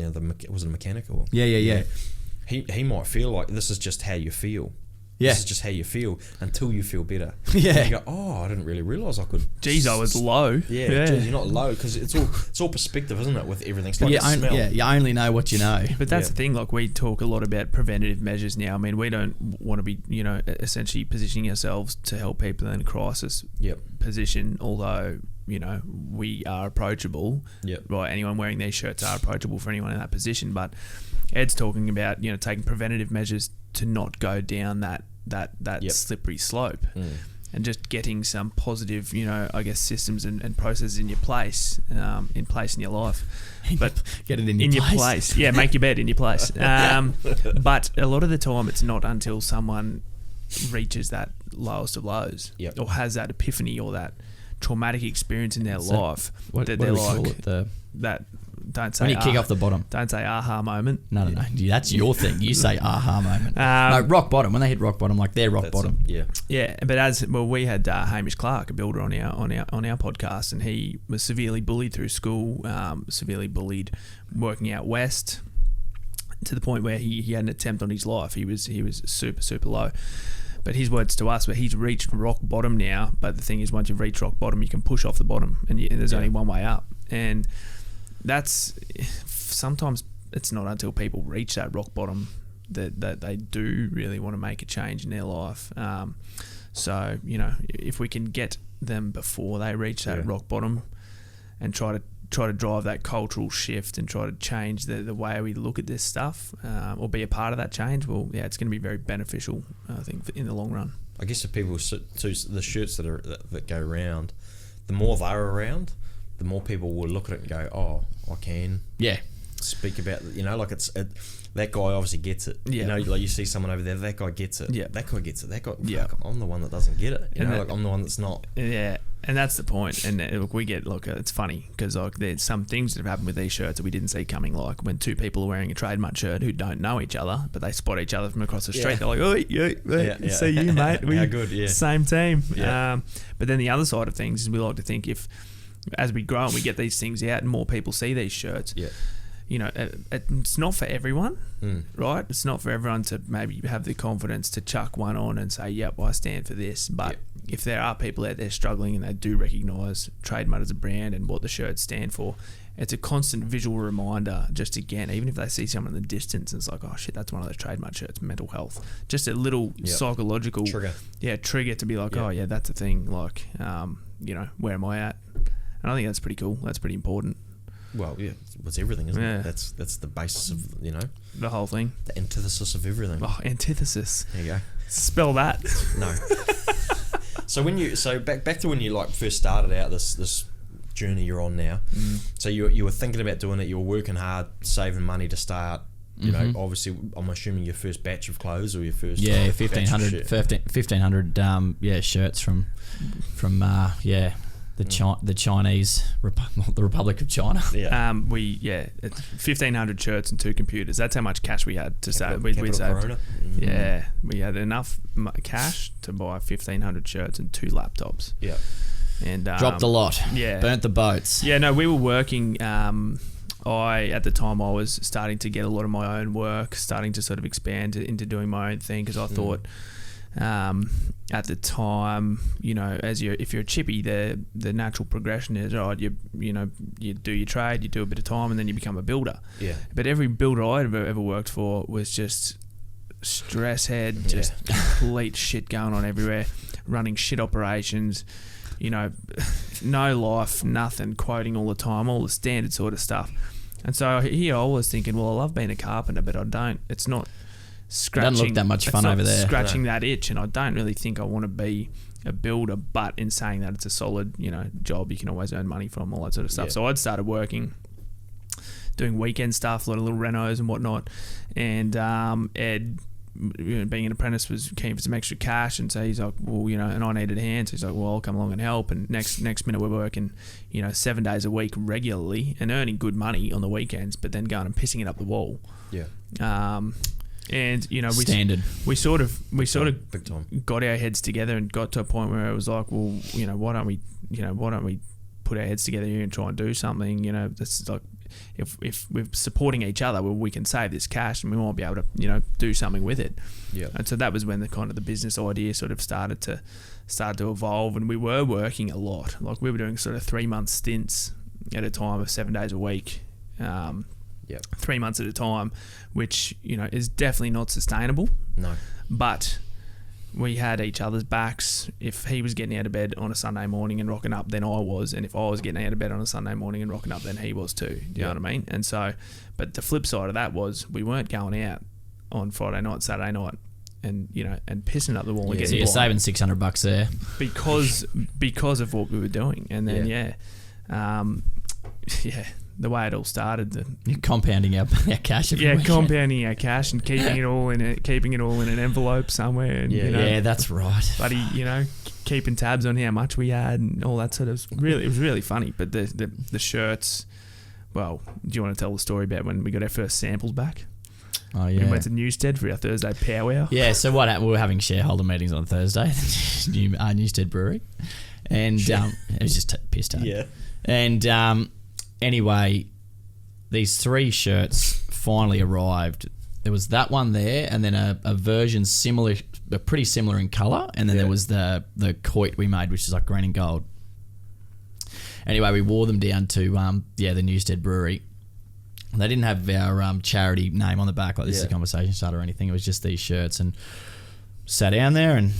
was it a mechanic or? Yeah. He might feel like this is just how you feel. Yeah. This is just how you feel until you feel better. Yeah. And you go, I didn't really realise I could. Geez, I was low. Yeah. Geez, you're not low, because it's all perspective, isn't it? With everything, it's like smell. You only know what you know. But that's the thing. Like, we talk a lot about preventative measures now. I mean, we don't want to be, essentially positioning ourselves to help people in a crisis position. Although, we are approachable. Right, anyone wearing these shirts are approachable for anyone in that position. But Ed's talking about taking preventative measures to not go down that slippery slope, and just getting some positive, systems and processes in place in your life. But get it in your place. Yeah, make your bed in your place. But a lot of the time, it's not until someone reaches that lowest of lows, or has that epiphany or that traumatic experience in their life, that they're like, don't say when you kick off the bottom. Don't say aha moment. No. That's your thing. You say aha moment. No, rock bottom. When they hit rock bottom, like they're rock bottom. Yeah. But we had Hamish Clark, a builder, on our podcast, and he was severely bullied through school. Severely bullied working out west, to the point where he had an attempt on his life. He was super, super low. But his words to us were, he's reached rock bottom now. But the thing is, once you've reached rock bottom, you can push off the bottom, and there's only one way up. And that's, sometimes it's not until people reach that rock bottom that they do really want to make a change in their life. So if we can get them before they reach that rock bottom, and try to drive that cultural shift and try to change the way we look at this stuff, or be a part of that change, it's going to be very beneficial, I think, in the long run. I guess if people to the shirts that go around, the more they're around, the more people will look at it and go, I can speak about, like the that guy obviously gets it. Yeah. You know, like you see someone over there, that guy gets it. Yeah. That guy gets it. That guy, Yeah. fuck, I'm the one that doesn't get it. You And know, that- like I'm the one that's not. Yeah, and that's the point. And look, we get it's funny because like there's some things that have happened with these shirts that we didn't see coming. Like when two people are wearing a Trademutt shirt who don't know each other, but they spot each other from across the street. Yeah. They're like, "Oh, yeah, see you, mate. We How good, yeah. same team." Yeah. But then the other side of things is we like to think if, as we grow and we get these things out and more people see these shirts, Yeah. you know, it's not for everyone, Mm. right? It's not for everyone to maybe have the confidence to chuck one on and say, "Yep, I stand for this." But if there are people out there struggling and they do recognise Trademutt as a brand and what the shirts stand for, it's a constant visual reminder. Just again, even if they see someone in the distance, it's like, "Oh shit, that's one of those Trademutt shirts." Mental health, just a little psychological trigger to be like, "Oh yeah, that's a thing." Like, you know, where am I at? And I think that's pretty cool. That's pretty important. Well, yeah, it's everything, isn't Yeah. it? That's the basis of, you know, The whole thing. the antithesis of everything. Oh, antithesis. There you go. Spell that. No. So back to when you like first started out this journey you're on now. So you were thinking about doing it. You were working hard, saving money to start. You know, obviously, I'm assuming your first batch of clothes or your first 1,500 shirts from the Chinese the Republic of China. Yeah. It's 1,500 shirts and 2 computers. That's how much cash we had to save. We Capital saved. Corona. Yeah, we had enough cash to buy 1,500 shirts and 2 laptops. Yeah. And Dropped a lot. Yeah. Burnt the boats. Yeah, no, we were working. At the time I was starting to get a lot of my own work, starting to sort of expand into doing my own thing because I thought. At the time, you know, if you're a chippy, the natural progression is you do your trade, you do a bit of time, and then you become a builder. Yeah. But every builder I'd ever worked for was just stress head, just complete shit going on everywhere, running shit operations, you know, no life, nothing, quoting all the time, all the standard sort of stuff. And so here I was thinking, well, I love being a carpenter, but I don't. It's not. Scratching, doesn't look that much fun over there. Scratching that itch, and I don't really think I want to be a builder. But in saying that, it's a solid, you know, job you can always earn money from, all that sort of stuff. Yeah. So I'd started working, doing weekend stuff, a lot of little renos and whatnot. And Ed, you know, being an apprentice, was keen for some extra cash, and so he's like, well, you know, and I needed a hand, so he's like, well, I'll come along and help. And next minute we're working, you know, 7 days a week regularly and earning good money on the weekends, but then going and pissing it up the wall. Yeah. And you know, we sort of Big time. got our heads together and got to a point where it was like, well, you know, why don't we put our heads together here and try and do something? You know, that's like, if we're supporting each other, well, we can save this cash and we might be able to, you know, do something with it. Yeah. And so that was when the business idea sort of started to evolve, and we were working a lot. Like we were doing sort of 3-month stints at a time of 7 days a week. 3 months at a time, which, you know, is definitely not sustainable. No. But we had each other's backs. If he was getting out of bed on a Sunday morning and rocking up, then I was. And if I was getting out of bed on a Sunday morning and rocking up, then he was too. Do you know what I mean? And so, but the flip side of that was we weren't going out on Friday night, Saturday night, and, you know, and pissing up the wall and So getting you're blind saving $600 there because of what we were doing. And then the way it all started, you're compounding our cash. Compounding our cash and keeping it all in an envelope somewhere. And, you know, that's right. Buddy, you know, keeping tabs on how much we had and all that sort of. It was really funny. But the shirts. Well, do you want to tell the story about when we got our first samples back? Oh yeah. We went to Newstead for our Thursday powwow. Yeah. So what happened? We were having shareholder meetings on Thursday, Newstead Brewery, and it was just piss take. Yeah. And anyway, these 3 shirts finally arrived. There was that one there, and then a version similar, pretty similar in colour, and then there was the coit we made, which is like green and gold. Anyway, we wore them down to the Newstead Brewery. They didn't have our charity name on the back, like this is a conversation starter or anything. It was just these shirts, and sat down there and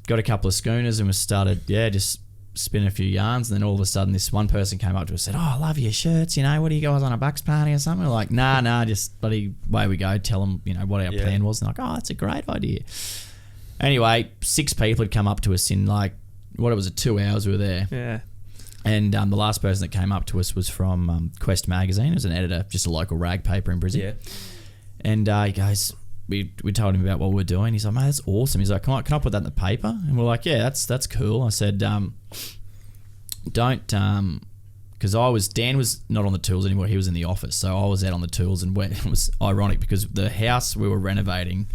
got a couple of schooners, and we started just spinning a few yarns. And then all of a sudden this one person came up to us and said, "Oh, I love your shirts, you know, what do you guys on a Bucks party or something?" We're like, nah, just bloody away we go, tell them, you know, what our plan was. And like, "Oh, that's a great idea." Anyway, 6 people had come up to us in like, what, it was 2 hours we were there. Yeah. And the last person that came up to us was from Quest magazine. It was an editor, just a local rag paper in Brisbane. And he goes, we told him about what we're doing. He's like, mate, that's awesome. He's like, can I put that in the paper? And we're like, yeah, that's cool. I said, don't, because Dan was not on the tools anymore. He was in the office. So I was out on the tools, and it was ironic because the house we were renovating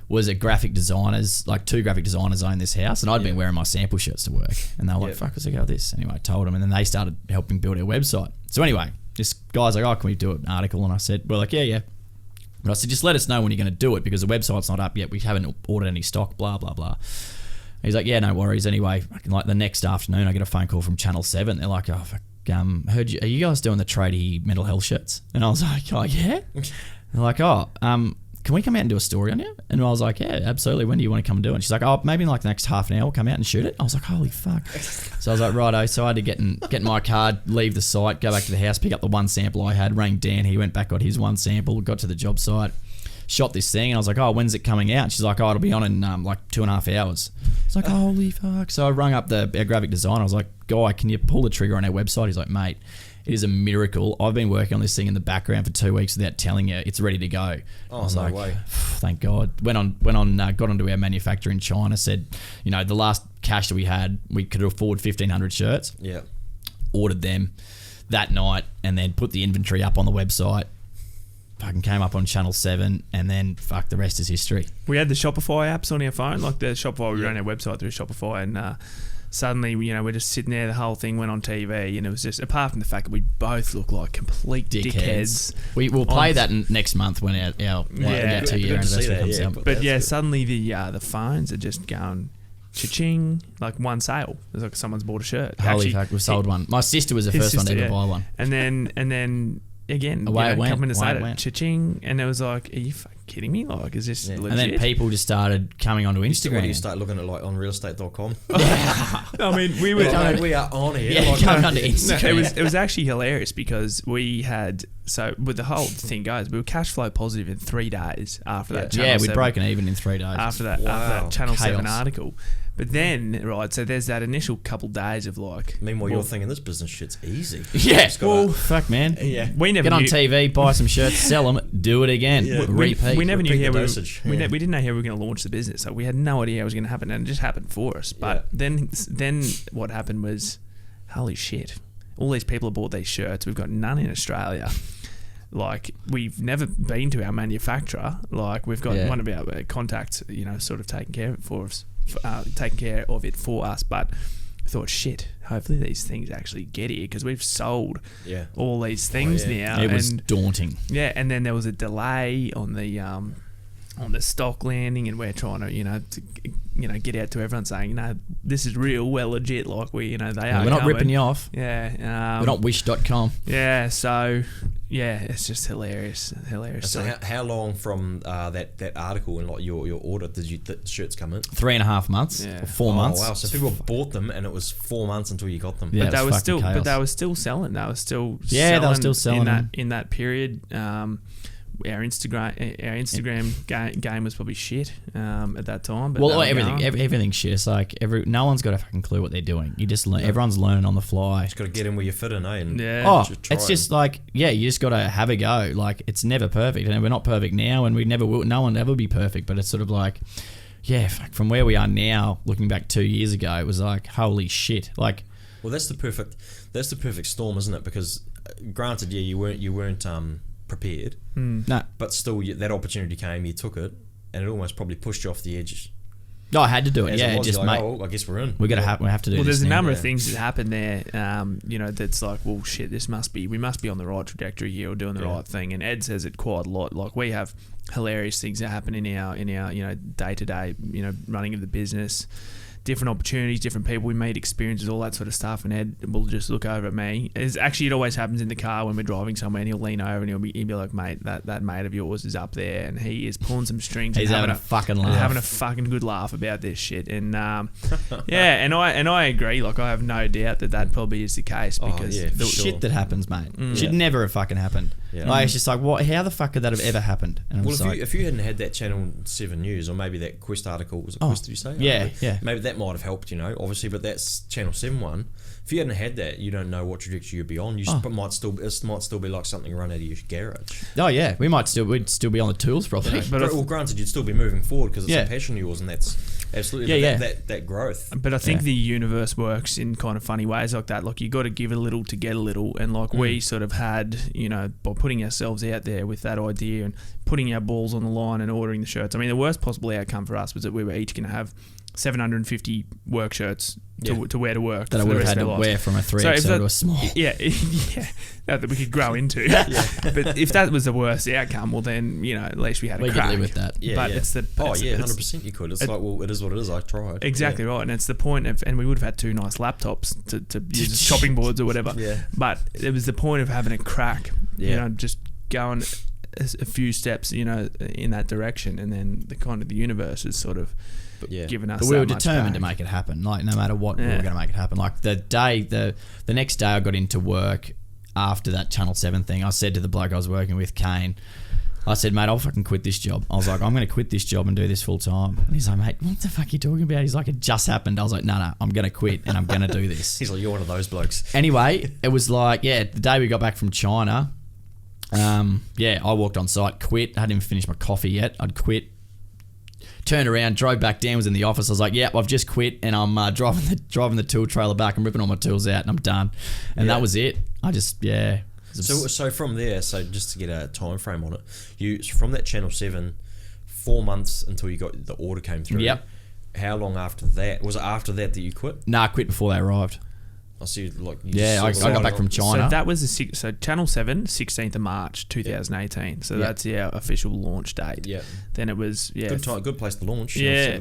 was a graphic designers, like 2 graphic designers owned this house, and I'd been wearing my sample shirts to work. And they were like, fuck, let's go with this. Anyway, I told them, and then they started helping build our website. So anyway, this guy's like, oh, can we do an article? And I said, we're like, yeah. But I said, just let us know when you're going to do it because the website's not up yet. We haven't ordered any stock, blah, blah, blah. He's like, yeah, no worries. Anyway, like the next afternoon, I get a phone call from Channel 7. They're like, oh, fuck, heard you, are you guys doing the tradie mental health shirts? And I was like, oh, yeah? They're like, oh, can we come out and do a story on you? And I was like, yeah, absolutely. When do you want to come and do it? And she's like, oh, maybe in like the next half an hour, we'll come out and shoot it. I was like, holy fuck. So I was like, righto. So I had to get in my car, leave the site, go back to the house, pick up the one sample I had, rang Dan. He went back, got his one sample, got to the job site, shot this thing. And I was like, oh, when's it coming out? And she's like, oh, it'll be on in like 2.5 hours. It's like, holy fuck. So I rung up our graphic designer. I was like, guy, can you pull the trigger on our website? He's like, mate, it is a miracle. I've been working on this thing in the background for 2 weeks without telling you. It's ready to go. Oh, I was like, way. Thank God. Got onto our manufacturer in China. Said, the last cash that we had, we could afford 1,500 shirts. Yeah. Ordered them that night, and then put the inventory up on the website. Fucking came up on Channel 7, and then fuck, the rest is history. We had the Shopify apps on our phone, like the Shopify. We ran our website through Shopify, and suddenly, we're just sitting there. The whole thing went on TV, and it was just, apart from the fact that we both look like complete dickheads. We'll play that next month when our 2-year anniversary comes out. But yeah, suddenly the phones are just going cha-ching, like one sale. It's like someone's bought a shirt. Holy fuck, we've sold one. My sister was the first one to ever buy one. And then again, away it went. Come in to say it, cha-ching, and it was like, are you fucking kidding me? Like, is this legit? And then people just started coming onto Instagram. You start looking at like on realestate.com. I mean, we were we are on here. Yeah, coming onto Instagram. No, it was actually hilarious because we had, so with the whole thing goes, we were cash flow positive in 3 days after that Channel 7. Yeah, we'd broken even in 3 days. After that Channel 7 article. But then, right, so there's that initial couple days of like... Meanwhile, you're thinking this business shit's easy. Yeah, well, fuck, man. Yeah. We never get on TV, buy some shirts, sell them, do it again, repeat. We never knew how we didn't know how we were going to launch the business. So we had no idea how it was going to happen, and it just happened for us. But then what happened was, holy shit, all these people have bought these shirts. We've got none in Australia. Like, we've never been to our manufacturer. Like, we've got one of our contacts, sort of taking care of it for us. But I thought, shit, hopefully these things actually get here because we've sold all these things now. It was daunting. Yeah, and then there was a delay on the stock landing, and we're trying to get out to everyone saying, this is real, we're legit, like they are. We're not ripping you off. Yeah, we're not wish.com. Yeah, so it's just hilarious. So how long from that article and like your order did the shirts come in? 3.5 months, or 4 months. Wow! So people bought them, and it was 4 months until you got them. Yeah, but they were still selling. They were still selling in that period. Our Instagram game was probably shit at that time. But everything's shit. It's like no one's got a fucking clue what they're doing. You just everyone's learning on the fly. You just got to get in where you fit in, And it's just like you just got to have a go. Like, it's never perfect, and we're not perfect now, and we never will. No one will ever be perfect. But it's sort of like, from where we are now, looking back 2 years ago, it was like, holy shit. Like, well, that's the perfect storm, isn't it? Because granted, you weren't prepared. No, but still, that opportunity came. You took it, and it almost probably pushed you off the edge. No, I had to do it. I guess we're in. We have to do. Well, there's a number of things that happened there. That's like, well, shit. We must be on the right trajectory here, or doing the right thing. And Ed says it quite a lot. Like, we have hilarious things that happen in our day to day running of the business. Different opportunities, different people we meet, experiences, all that sort of stuff. And Ed will just look over at me. It always happens in the car when we're driving somewhere, and he'll lean over and he'll be like, mate, that mate of yours is up there, and he is pulling some strings. He's having a fucking laugh. Having a fucking good laugh about this shit. And and I agree. Like, I have no doubt that probably is the case, because the shit that happens, mate, should never have fucking happened. Yeah. Like, it's just like, what? How the fuck could that have ever happened? And I'm Well, just if you hadn't had that Channel 7 news, or maybe that Quest article, was it Quest, did you say? Yeah. Maybe that might have helped, obviously, but that's Channel 7 one. If you hadn't had that, you don't know what trajectory you'd be on. It might still be like something run out of your garage. Oh yeah, we'd still be on the tools probably. But granted, you'd still be moving forward because it's a passion of yours, and that's absolutely that growth. But I think the universe works in kind of funny ways like that. Like, you got to give a little to get a little, and like we sort of had, by putting ourselves out there with that idea and putting our balls on the line and ordering the shirts. I mean, the worst possible outcome for us was that we were each going to have 750 work shirts to wear to work that I would have had to wear from a 3XL to a small. Yeah, that we could grow into. But if that was the worst outcome, well then, at least we had a crack. We could live with that. Yeah, but it's the 100% you could. It's like, well, it is what it is. I tried. Exactly right, and it's the point of, and we would have had 2 nice laptops to use as chopping boards or whatever. Yeah. But it was the point of having a crack. Just going a few steps, in that direction, and then the universe is sort of giving us. But we were determined to make it happen. Like, no matter what, we were going to make it happen. Like, the next day I got into work after that Channel 7 thing, I said to the bloke I was working with, Kane, I said, mate, I'll fucking quit this job. I was like, I'm going to quit this job and do this full time. And he's like, mate, what the fuck are you talking about? He's like, it just happened. I was like, no, I'm going to quit and I'm going to do this. He's like, you're one of those blokes. Anyway, it was like, the day we got back from China, I walked on site, quit. I hadn't even finished my coffee yet. I'd quit. Turned around, drove back down, was in the office. I was like, I've just quit, and I'm driving the tool trailer back. I'm ripping all my tools out, and I'm done. And that was it. I just, So from there, just to get a time frame on it, from that Channel 7, 4 months until you got the order came through. Yep. How long after that? Was it after that you quit? Nah, I quit before they arrived. I see, I got back from China. So that was Channel 7, 16th of March 2018. So that's our official launch date. Yeah. Then it was good place to launch. Yeah.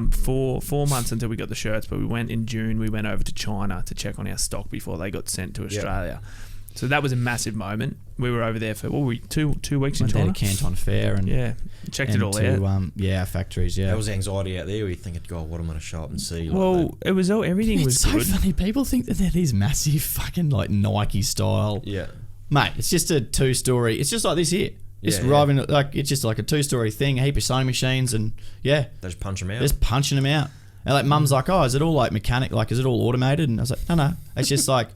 4 months until we got the shirts, but we went in June. We went over to China to check on our stock before they got sent to Australia. So that was a massive moment. We were over there for two weeks in China. Went there to Canton Fair and checked it all out. Our factories. Yeah, there was anxiety out there. Where you thinking, God, what am I going to show up and see? It was all everything was good. It's so funny. People think that they're these massive fucking like Nike style. Yeah, mate. It's just a 2-story. It's just like this here. It's driving like it's just like a 2-story thing. A heap of sewing machines and they just punch them out. Just punching them out. And like mum's like, oh, is it all like mechanic? Like, is it all automated? And I was like, no. It's just like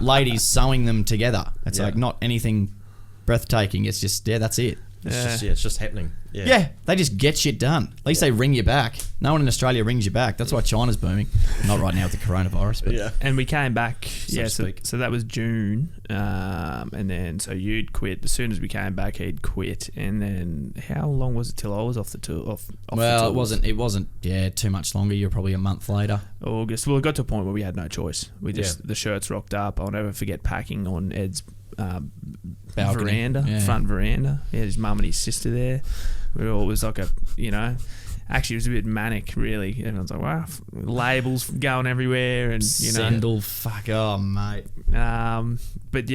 ladies sewing them together. It's like not anything breathtaking. It's just that's it. It's just happening. Yeah, they just get shit done. At least they ring you back. No one in Australia rings you back. That's why China's booming. Not right now with the coronavirus, but and we came back. So that was June, and then so you'd quit as soon as we came back. He'd quit, and then how long was it till I was off the tour? Well, it wasn't. Yeah, too much longer. You're probably a month later. August. Well, it got to a point where we had no choice. We just the shirts rocked up. I'll never forget packing on Ed's veranda, front veranda. Yeah, his mum and his sister there. It was like actually it was a bit manic, really. And I was like, wow, labels going everywhere, and Sandal, mate. But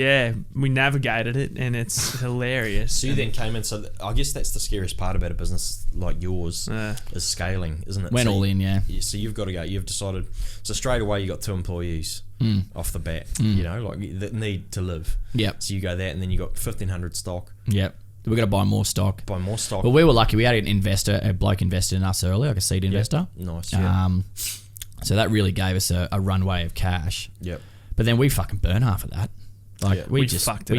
we navigated it, and it's hilarious. So you then came in. So I guess that's the scariest part about a business like yours is scaling, isn't it? Went all in, So you've got to go. You've decided. So straight away you got 2 employees off the bat. That need to live. Yep. So you go that, and then you got 1,500 stock. Yep. We're going to buy more stock. Well, we were lucky. We had a bloke invested in us early, like a seed investor. Nice. So that really gave us a runway of cash. Yep. But then we fucking burned half of that. Like we fucked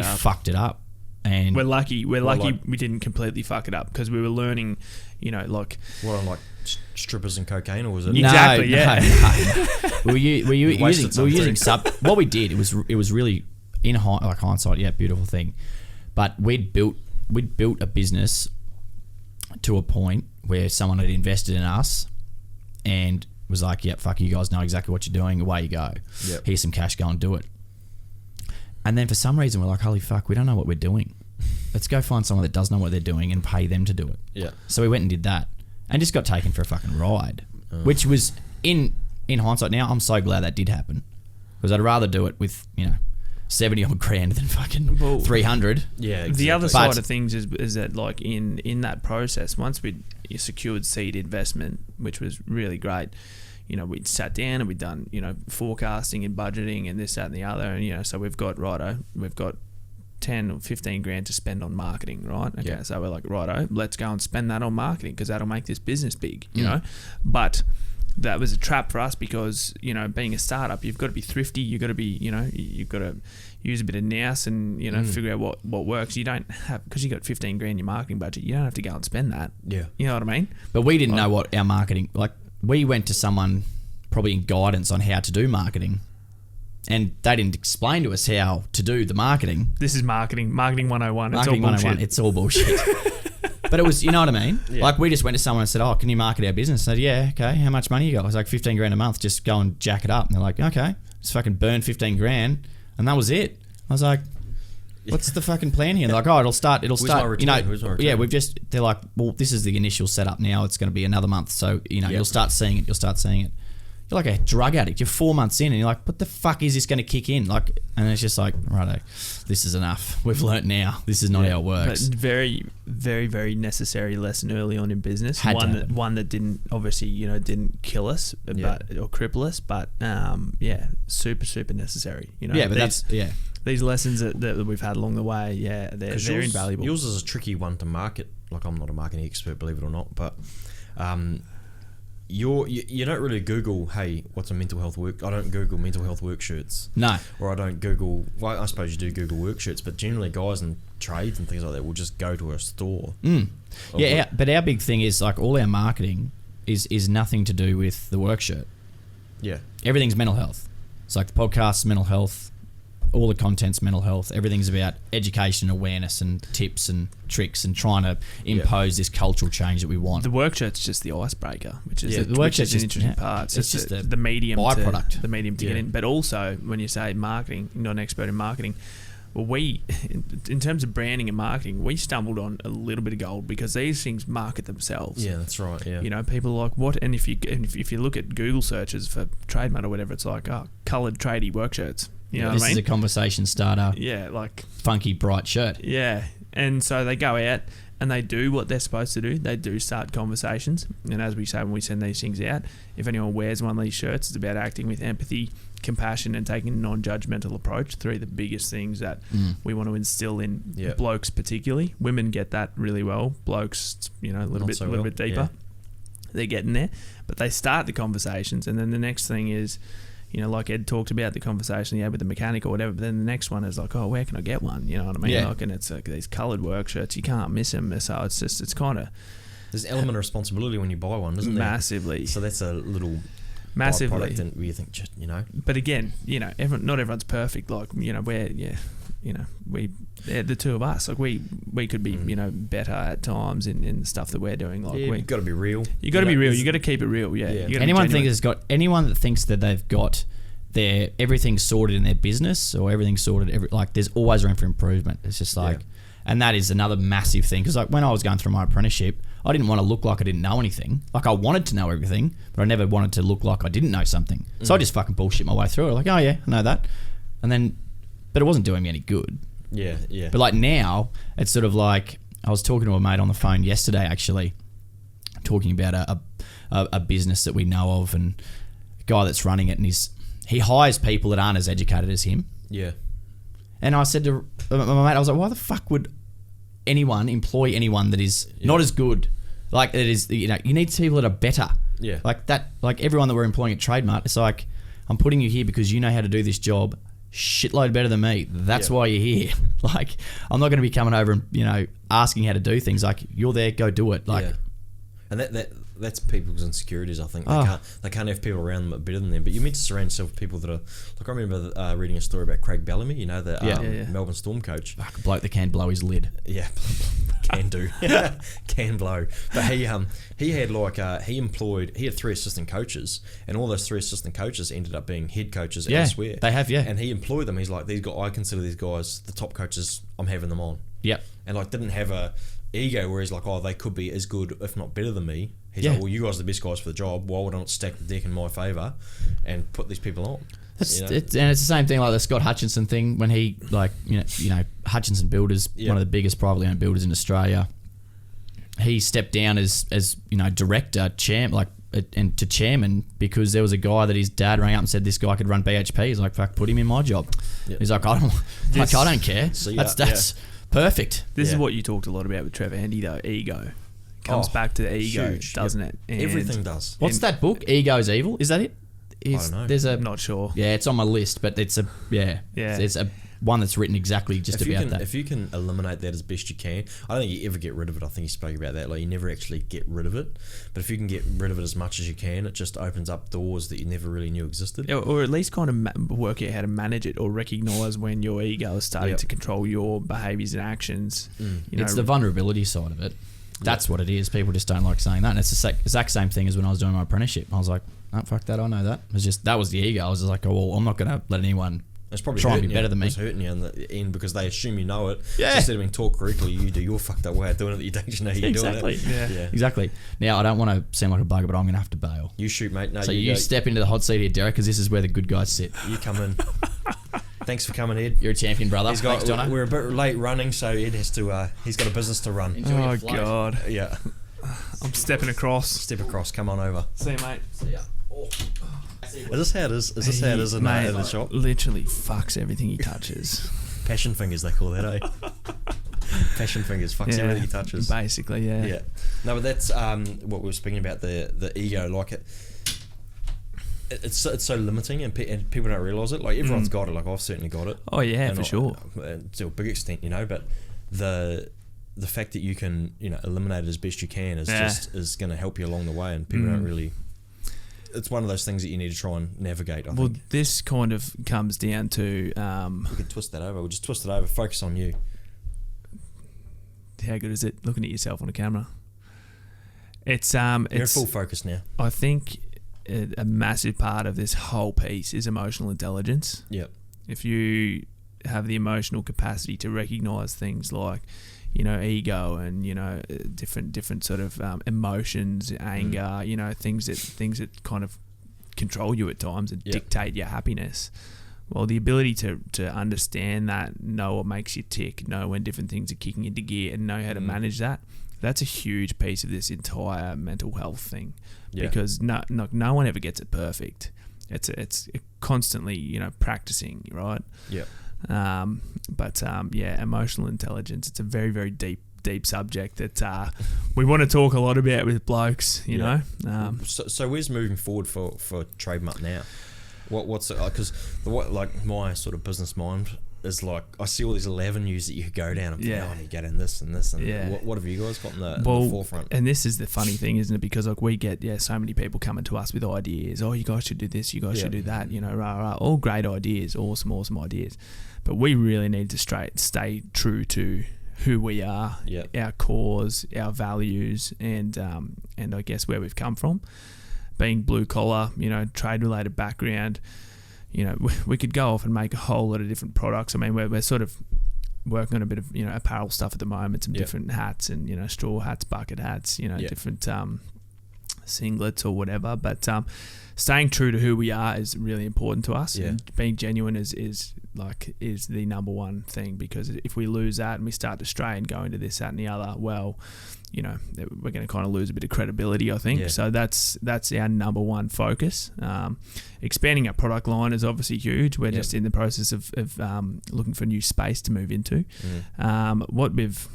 it up. And we're lucky we didn't completely fuck it up, because we were learning, like strippers and cocaine, or was it? Exactly. No. We were using sub. What we did, it was really in hindsight, beautiful thing. But we'd built a business to a point where someone had invested in us and was like, yeah, fuck, you guys know exactly what you're doing, away you go. Yep. Here's some cash, go and do it. And then for some reason we're like, holy fuck, we don't know what we're doing. Let's go find someone that does know what they're doing and pay them to do it. Yeah. So we went and did that and just got taken for a fucking ride, which was in hindsight now, I'm so glad that did happen, because I'd rather do it with, 70 odd grand than fucking 300. Yeah, exactly. The other side of things is that, like, in that process, once we secured seed investment, which was really great, we'd sat down and we'd done, forecasting and budgeting and this, that and the other, and, so we've got 10 or 15 grand to spend on marketing, right? Okay, Yeah. so we're like, righto, let's go and spend that on marketing because that'll make this business big, you know? But that was a trap for us because, you know, being a startup, you've got to be thrifty, you've got to be, you know, you've got to use a bit of nous and, you know, figure out what works. You don't have, because you got 15 grand in your marketing budget, you don't have to go and spend that. Yeah. You know what I mean? But we didn't know what our marketing, like we went to someone probably in guidance on how to do marketing, and they didn't explain to us how to do the marketing. This is marketing 101. Marketing It's all bullshit. 101, it's all bullshit. But it was, you know what I mean? Yeah. Like we just went to someone and said, oh, can you market our business? I said, yeah, okay. How much money you got? I was like, 15 grand a month. Just go and jack it up. And they're like, okay. Just fucking burn 15 grand. And that was it. I was like, what's the fucking plan here? And they're like, oh, it'll start, my return? you know, Where's my return? yeah, they're like, well, this is the initial setup now. It's going to be another month. So, you know, Yep. you'll start seeing it. You're like a drug addict. You're 4 months in and you're like, what the fuck is this going to kick in? Like, and it's just like, righto, this is enough. We've learnt now. This is not how it works. But very, very, very necessary lesson early on in business. Had to happen. One that didn't, obviously, you know, didn't kill us or cripple us, but yeah, super, super necessary. You know, Yeah, but these lessons that we've had along the way, yeah, they're invaluable. Yours is a tricky one to market. Like, I'm not a marketing expert, believe it or not, but you don't really Google, hey, what's a mental health work? I don't Google mental health work shirts. No. Or I don't Google, well, I suppose you do Google work shirts, but generally guys in trades and things like that will just go to a store. Yeah, but our big thing is like all our marketing is nothing to do with the work shirt. Yeah. Everything's mental health. It's like the podcast's mental health, all the content's mental health. Everything's about education, awareness, and tips and tricks, and trying to impose this cultural change that we want. The work shirt's just the icebreaker, which is the work which is shirt's an just- interesting yeah, part. it's just the medium byproduct. the medium to get in. But also, when you say marketing, you're not an expert in marketing. Well, we, in terms of branding and marketing, we stumbled on a little bit of gold because these things market themselves. Yeah, that's right. Yeah. You know, people are like, what? And if you look at Google searches for Trademutt or whatever, it's like, oh, coloured tradie work shirts. You know this what I is mean? a conversation starter, Yeah, like, funky, bright shirt. yeah. And so they go out and they do what they're supposed to do. They do start conversations. And as we say when we send these things out, if anyone wears one of these shirts, it's about acting with empathy, compassion, and taking a non-judgmental approach. Three of the biggest things that we want to instill in blokes particularly. Women get that really well. Blokes, you know, a little bit deeper. They're getting there. But they start the conversations, and then the next thing is, you know, like Ed talked about the conversation he had with the mechanic or whatever, but then the next one is like, oh, where can I get one? You know what I mean? Yeah. Like, and it's like these coloured work shirts, you can't miss them. So it's kind of There's an element of responsibility when you buy one, isn't there? massively. So that's a little Massively. byproduct, and you think, just, you know. But again, you know, not everyone's perfect. Like, you know, the two of us, like we could be, you know, better at times in the stuff that we're doing. Like, You've got to be real. You got to be real. You got to keep it real. Yeah. Yeah. You gotta be Anyone genuine. anyone that thinks that they've got their everything sorted in their business or everything sorted, like there's always room for improvement. It's just like, and that is another massive thing. Because like when I was going through my apprenticeship, I didn't want to look like I didn't know anything. Like I wanted to know everything, but I never wanted to look like I didn't know something. So I just fucking bullshit my way through it. Like, oh yeah, I know that, and then, but it wasn't doing me any good. Yeah. But like now, it's sort of like I was talking to a mate on the phone yesterday, actually, talking about a business that we know of, and a guy that's running it, and he hires people that aren't as educated as him. Yeah. And I said to my mate, I was like, why the fuck would anyone employ anyone that is not as good? Like it is, you know, you need people that are better. Yeah. Like that, like everyone that we're employing at Trademutt, it's like, I'm putting you here because you know how to do this job shitload better than me. That's why you're here. Like, I'm not going to be coming over and, you know, asking how to do things. Like, you're there, go do it. Like, and that's people's insecurities. I think they can't have people around them that are better than them. But you meant to surround yourself with people that are like. I remember reading a story about Craig Bellamy. You know, the Melbourne Storm coach. Fuck, a bloke that can blow his lid. Yeah, can do. Can blow. But he had like he had 3 assistant coaches, and all those 3 assistant coaches ended up being head coaches elsewhere. They have, And he employed them. He's like, these guys, I consider these guys the top coaches. I'm having them on. Yep. And like didn't have a ego where he's like, oh, they could be as good if not better than me. He's like, well, you guys are the best guys for the job. Why would I not stack the deck in my favour and put these people on? And it's the same thing like the Scott Hutchinson thing when he, like, you know Hutchinson Builders, one of the biggest privately owned builders in Australia. He stepped down as you know, director, champ, like and to chairman because there was a guy that his dad rang up and said this guy could run BHP. He's like, fuck, put him in my job. Yep. He's like, I don't care. That's perfect. This is what you talked a lot about with Trevor Hendy though. Ego comes back to the ego, huge, doesn't it? And everything does. What's that book? Ego's Evil. Is that it? I don't know. I'm not sure. Yeah, it's on my list, but it's a It's a one that's written exactly just about that. If you can eliminate that as best you can, I don't think you ever get rid of it. I think you spoke about that. Like you never actually get rid of it, but if you can get rid of it as much as you can, it just opens up doors that you never really knew existed. Or at least kind of work out how to manage it or recognise when your ego is starting to control your behaviours and actions. It's the vulnerability side of it. That's what it is. People just don't like saying that. And it's the exact same thing as when I was doing my apprenticeship. I was like, oh, fuck that, I know that. It was just, that was the ego. I was just like, oh, well, I'm not going to let anyone try and be better than me. It's hurting you in the end because they assume you know it. Yeah. So instead of being taught correctly, you do your fucked up way of doing it that you don't know you're doing it. Yeah. Exactly. Now, I don't want to seem like a bugger, but I'm going to have to bail. You shoot, mate. No, so you step into the hot seat here, Derek, because this is where the good guys sit. You come in. Thanks for coming, Ed. You're a champion, brother. Thanks, Jono. We're a bit late running, so Ed has to. He's got a business to run. Oh God. Yeah. I'm stepping across. Step across. Come on over. See you, mate. See ya. Is this how it is? Is this how it is in the shop? Literally fucks everything he touches. Passion fingers, they call that, eh? Passion fingers fucks everything he touches. Basically, yeah. Yeah. No, but that's what we were speaking about, the ego. Like it's so limiting, and people don't realise it. Like everyone's got it. Like I've certainly got it. Oh yeah, for sure. To a big extent, but the fact that you can eliminate it as best you can is going to help you along the way, and people don't really. It's one of those things that you need to try and navigate. I think. This kind of comes down to. We could twist that over. We'll just twist it over. Focus on you. How good is it looking at yourself on the camera? It's You're in full focus now. I think a massive part of this whole piece is emotional intelligence. Yep. If you have the emotional capacity to recognise things like, ego and different sort of emotions, anger, things that kind of control you at times and dictate your happiness. Well, the ability to understand that, know what makes you tick, know when different things are kicking into gear, and know how to manage that. That's a huge piece of this entire mental health thing, because no one ever gets it perfect. It's constantly practicing, right? Yeah. But emotional intelligence. It's a very, very deep subject that we want to talk a lot about with blokes. You know. So where's moving forward for Trademutt now? What's it? Because my sort of business mind is like I see all these little avenues that you could go down. And I need to get in this and this and what have you guys got in the forefront? And this is the funny thing, isn't it? Because we get so many people coming to us with ideas. Oh, you guys should do this. You guys should do that. All great ideas, awesome ideas. But we really need to stay true to who we are, our cause, our values, and I guess where we've come from. Being blue collar, trade related background, we could go off and make a whole lot of different products. I mean, we're sort of working on a bit of apparel stuff at the moment, some different hats and straw hats, bucket hats, different singlets or whatever. But staying true to who we are is really important to us. And being genuine is the number one thing, because if we lose that and we start to stray and go into this, that, and the other, well, we're going to kind of lose a bit of credibility, I think. So that's our number one focus. Expanding our product line is obviously huge. We're just in the process of looking for new space to move into. What we've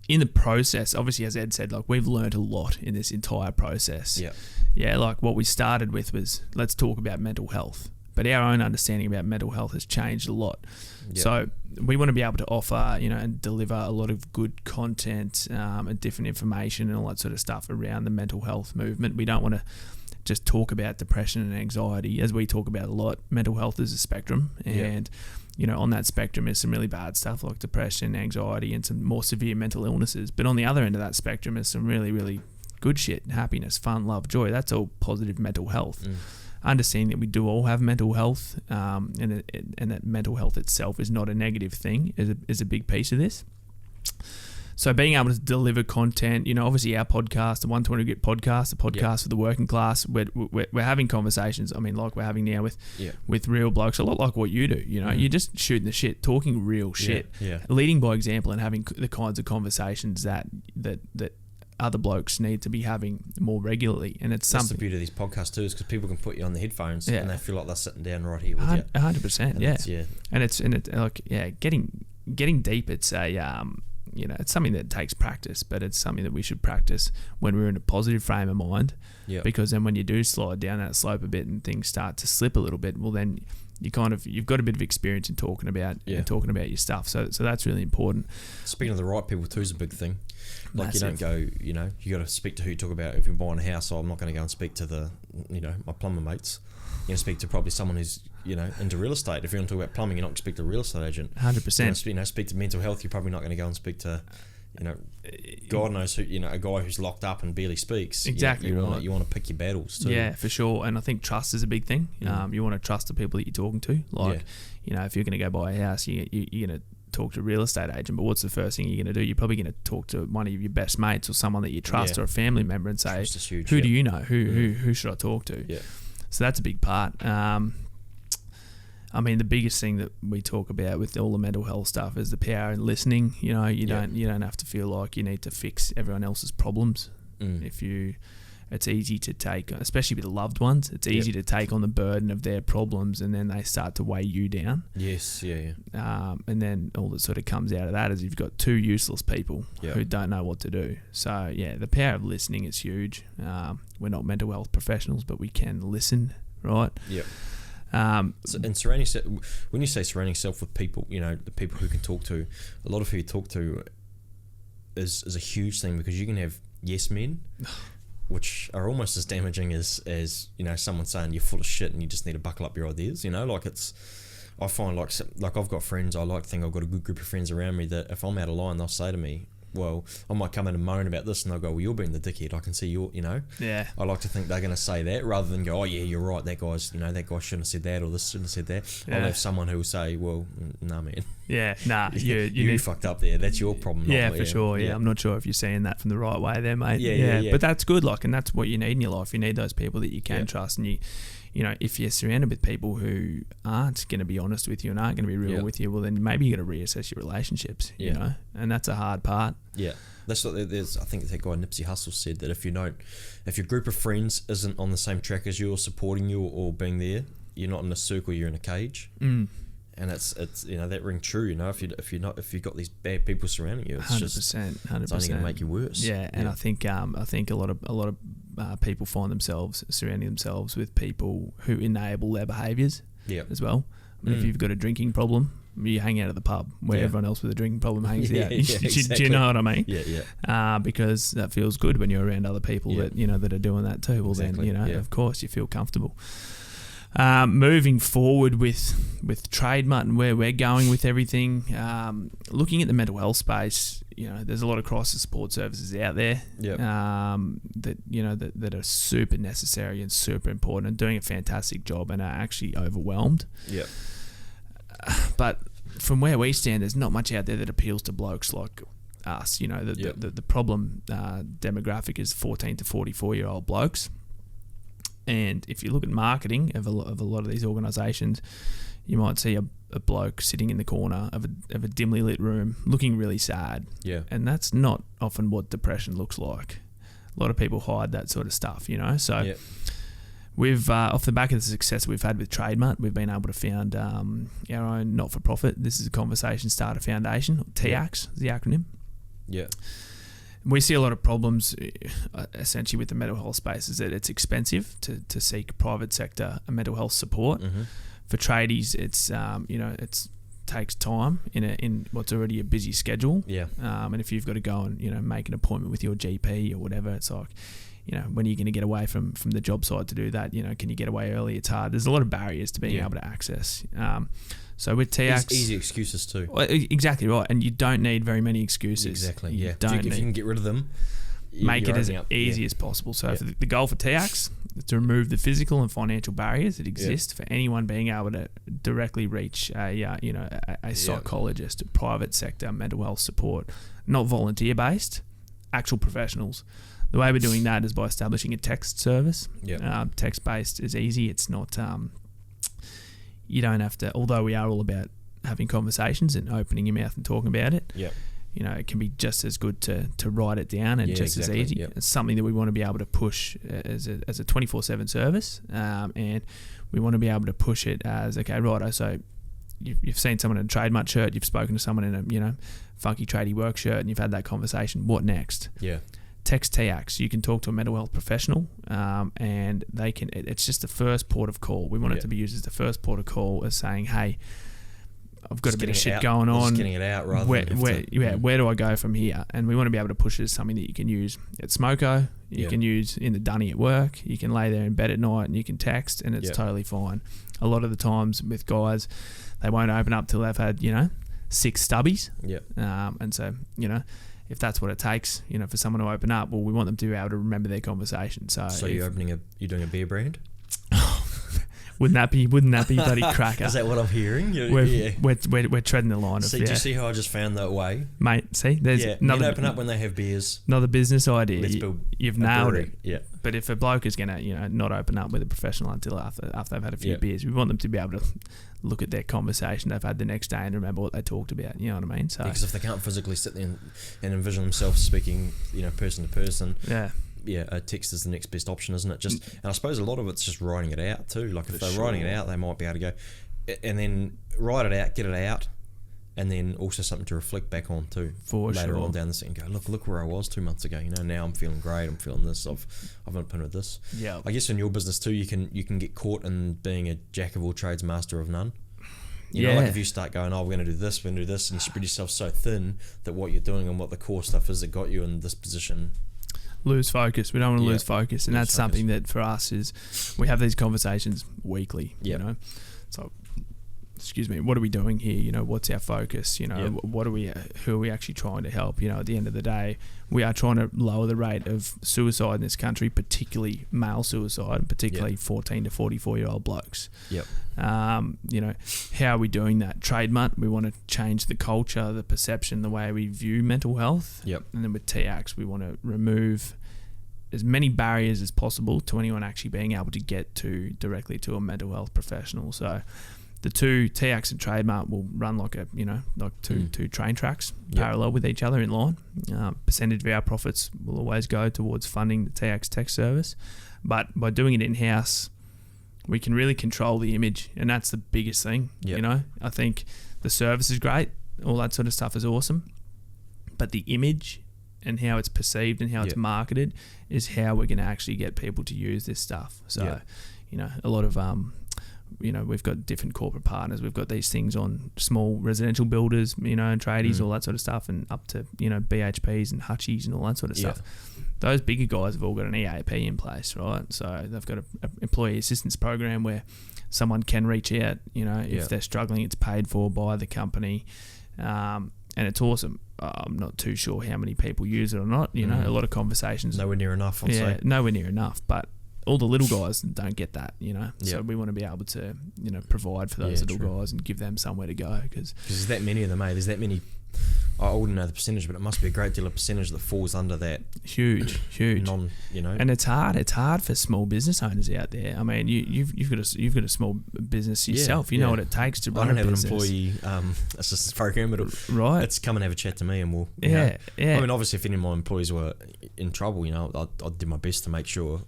in the process, obviously, as Ed said, we've learned a lot in this entire process. What we started with was, let's talk about mental health. But our own understanding about mental health has changed a lot. So we want to be able to offer, and deliver a lot of good content and different information and all that sort of stuff around the mental health movement. We don't want to just talk about depression and anxiety, as we talk about a lot. Mental health is a spectrum, and on that spectrum is some really bad stuff like depression, anxiety, and some more severe mental illnesses. But on the other end of that spectrum is some really, really good shit: happiness, fun, love, joy. That's all positive mental health. Understanding that we do all have mental health, and that mental health itself is not a negative thing is a big piece of this. So being able to deliver content, obviously our podcast, the 120 Grit podcast, the podcast for the working class, we're having conversations. I mean, like we're having now with real blokes, a lot like what you do. You're just shooting the shit, talking real shit, leading by example, and having the kinds of conversations that other blokes need to be having more regularly. And it's That's something. the beauty of these podcasts too, is because people can put you on the headphones Yeah. and they feel like they're sitting down right here with you. 100%, yeah. Yeah. And it's like, yeah, getting deep. It's a it's something that takes practice, but it's something that we should practice when we're in a positive frame of mind. Yeah. Because then when you do slide down that slope a bit and things start to slip a little bit, well then you've got a bit of experience in talking about your stuff. So that's really important. Speaking of the right people too is a big thing. Like Massive. you don't go, you got to speak to who you talk about. If you're buying a house, so I'm not going to go and speak to my plumber mates. You're going to speak to probably someone who's, into real estate. If you're going to talk about plumbing, you're not going to speak to a real estate agent. 100%. Speak to mental health, you're probably not going to go and speak to, God knows who, a guy who's locked up and barely speaks. Exactly. You want to pick your battles too. Yeah, for sure. And I think trust is a big thing. You want to trust the people that you're talking to. Like, if you're going to go buy a house, you're going to talk to a real estate agent, but what's the first thing you're going to do? You're probably going to talk to one of your best mates or someone that you trust or a family member and say, huge, who do you know? Who should I talk to? Yeah. So that's a big part. The biggest thing that we talk about with all the mental health stuff is the power in listening. You don't have to feel like you need to fix everyone else's problems. It's easy to take, especially with loved ones, it's easy to take on the burden of their problems and then they start to weigh you down. Yes, yeah. And then all that sort of comes out of that is you've got two useless people who don't know what to do. So, the power of listening is huge. We're not mental health professionals, but we can listen, right? Yep. And when you say surrounding yourself with people, the people who can talk to, a lot of who you talk to is a huge thing, because you can have yes men, which are almost as damaging as someone saying you're full of shit and you just need to buckle up your ideas. I find like I've got friends. I like to think I've got a good group of friends around me that if I'm out of line, they'll say to me, well, I might come in and moan about this and they'll go, well, you're being the dickhead. I can see you're, Yeah. I like to think they're going to say that rather than go, oh yeah, you're right. That guy shouldn't have said that, or this shouldn't have said that. Yeah. I'll have someone who will say, well, nah, man. Yeah, nah, you fucked up there. That's your problem. Yeah, not for sure. Yeah, I'm not sure if you're saying that from the right way there, mate. Yeah. But that's good, and that's what you need in your life. You need those people that you can trust, and if you're surrounded with people who aren't going to be honest with you and aren't going to be real with you, well, then maybe you got to reassess your relationships. And that's a hard part. Yeah. That's what there's. I think that guy Nipsey Hussle said that if your group of friends isn't on the same track as you or supporting you or being there, you're not in a circle, you're in a cage. And it's that ring true. If you've got these bad people surrounding you, it's 100%. It's only going to make you worse. Yeah, and I think a lot of people find themselves surrounding themselves with people who enable their behaviours. As well. If you've got a drinking problem, you hang out at the pub where everyone else with a drinking problem hangs out. Exactly. Do you know what I mean? Yeah. Because that feels good when you're around other people that that are doing that too. Well, exactly. then of course you feel comfortable. Moving forward with Trademutt and where we're going with everything, looking at the mental health space, there's a lot of crisis support services out there that are super necessary and super important and doing a fantastic job and are actually overwhelmed. Yeah. But from where we stand, there's not much out there that appeals to blokes like us. The problem demographic is 14 to 44-year-old blokes. And if you look at marketing of a lot of these organisations, you might see a bloke sitting in the corner of a dimly lit room looking really sad. Yeah. And that's not often what depression looks like. A lot of people hide that sort of stuff, So we've, off the back of the success we've had with Trademutt, we've been able to found our own not-for-profit. This is a Conversation Starter Foundation, or TAX is the acronym. Yeah. We see a lot of problems essentially with the mental health space is that it's expensive to seek private sector mental health support. Mm-hmm. For tradies, it's it takes time in what's already a busy schedule. Yeah. And if you've got to go and make an appointment with your GP or whatever, it's like when are you going to get away from the job site to do that? Can you get away early? It's hard. There's a lot of barriers to being able to access. So with TAX... It's easy excuses too. Exactly right. And you don't need very many excuses. Exactly, yeah. If you can get rid of them... Make it as easy as possible. So for the goal for TAX is to remove the physical and financial barriers that exist for anyone being able to directly reach a psychologist, private sector mental health support, not volunteer-based, actual professionals. The way we're doing that is by establishing a text service. Text-based is easy. It's not... you don't have to, although we are all about having conversations and opening your mouth and talking about it, you know, it can be just as good to write it down and just as easy. Yep. It's something that we want to be able to push as a 24/7 service, and we want to be able to push it as, okay, righto, so you've seen someone in a Trademutt shirt, you've spoken to someone in a, you know, funky tradie work shirt, and you've had that conversation. What next? Yeah. Text TAX. You can talk to a mental health professional, and they can. It's just the first port of call. We want it to be used as the first port of call, as saying, hey, I've got a bit of shit going on. Just getting it out rather where do I go from here? And we want to be able to push it as something that you can use at Smoko, you can use in the dunny at work, you can lay there in bed at night and you can text, and it's totally fine. A lot of the times with guys, they won't open up till they've had, you know, 6 stubbies. Yep. And so, you know, if that's what it takes, you know, for someone to open up, well, we want them to be able to remember their conversation. So you're doing a beer brand? Wouldn't that be bloody cracker? Is that what I'm hearing? We're treading the line. See, do you see how I just found that way? Mate, see? There's another... open up when they have beers. Another business idea. Let's build You've nailed it. Yeah. But if a bloke is going to, you know, not open up with a professional until after they've had a few beers, we want them to be able to look at their conversation they've had the next day and remember what they talked about. You know what I mean? So because if they can't physically sit there and envision themselves speaking, you know, person to person. Yeah, a text is the next best option, isn't it? And I suppose a lot of it's just writing it out too. Like if they're writing it out, they might be able to go and then write it out, get it out, and then also something to reflect back on too. Later on down the scene, go look where I was 2 months ago. You know, now I'm feeling great. I'm feeling this. I've not been with this. Yeah. I guess in your business too, you can get caught in being a jack of all trades, master of none. You know, like if you start going, we're going to do this, and you spread yourself so thin that what you're doing and what the core stuff is that got you in this position. Lose focus. We don't want to lose focus, and that's something that for us is we have these conversations weekly. You know, so excuse me, what are we doing here? You know, what's our focus? You know, who are we actually trying to help? You know, at the end of the day, we are trying to lower the rate of suicide in this country, particularly male suicide, particularly 14 to 44-year-old blokes. You know, how are we doing that? Trademutt, we want to change the culture, the perception, the way we view mental health. And then with TAX, we want to remove as many barriers as possible to anyone actually being able to get directly to a mental health professional. So the two, TAX and Trademutt, will run like two train tracks parallel with each other in line. Percentage of our profits will always go towards funding the TAX tech service, but by doing it in-house, we can really control the image, and that's the biggest thing. You know, I think the service is great, all that sort of stuff is awesome, but the image and how it's perceived and how it's marketed is how we're going to actually get people to use this stuff. So, you know, a lot of you know, we've got different corporate partners. We've got these things on small residential builders, you know, and tradies, all that sort of stuff, and up to, you know, BHPs and Hutchies and all that sort of stuff. Those bigger guys have all got an EAP in place, right? So they've got an employee assistance program where someone can reach out, you know, if they're struggling, it's paid for by the company, and it's awesome. I'm not too sure how many people use it or not. You know, a lot of conversations. Nowhere near enough, I'd say. Nowhere near enough, but all the little guys don't get that, you know. So we want to be able to, you know, provide for those little guys and give them somewhere to go, because there's that many of them, mate. There's that many. I wouldn't know the percentage, but it must be a great deal of percentage that falls under that huge you know. And it's hard for small business owners out there. I mean, you've got a small business yourself. You know what it takes to run a business. I don't have an employee assistance program, but it's come and have a chat to me, and we'll I mean, obviously, if any of my employees were in trouble, you know, I'd do my best to make sure,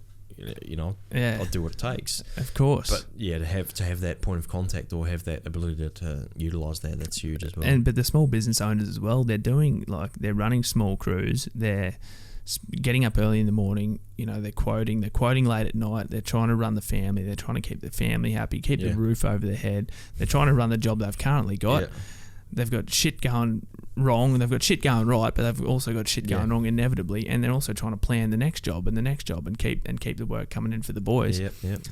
you know, I'll do what it takes, of course. But to have that point of contact or have that ability to utilise that's huge as well. But the small business owners as well, they're running small crews, they're getting up early in the morning, you know, they're quoting late at night, they're trying to run the family, they're trying to keep the family happy, keep the roof over their head, they're trying to run the job they've currently got. They've got shit going wrong, and they've got shit going right, but they've also got shit going wrong inevitably, and they're also trying to plan the next job and keep the work coming in for the boys.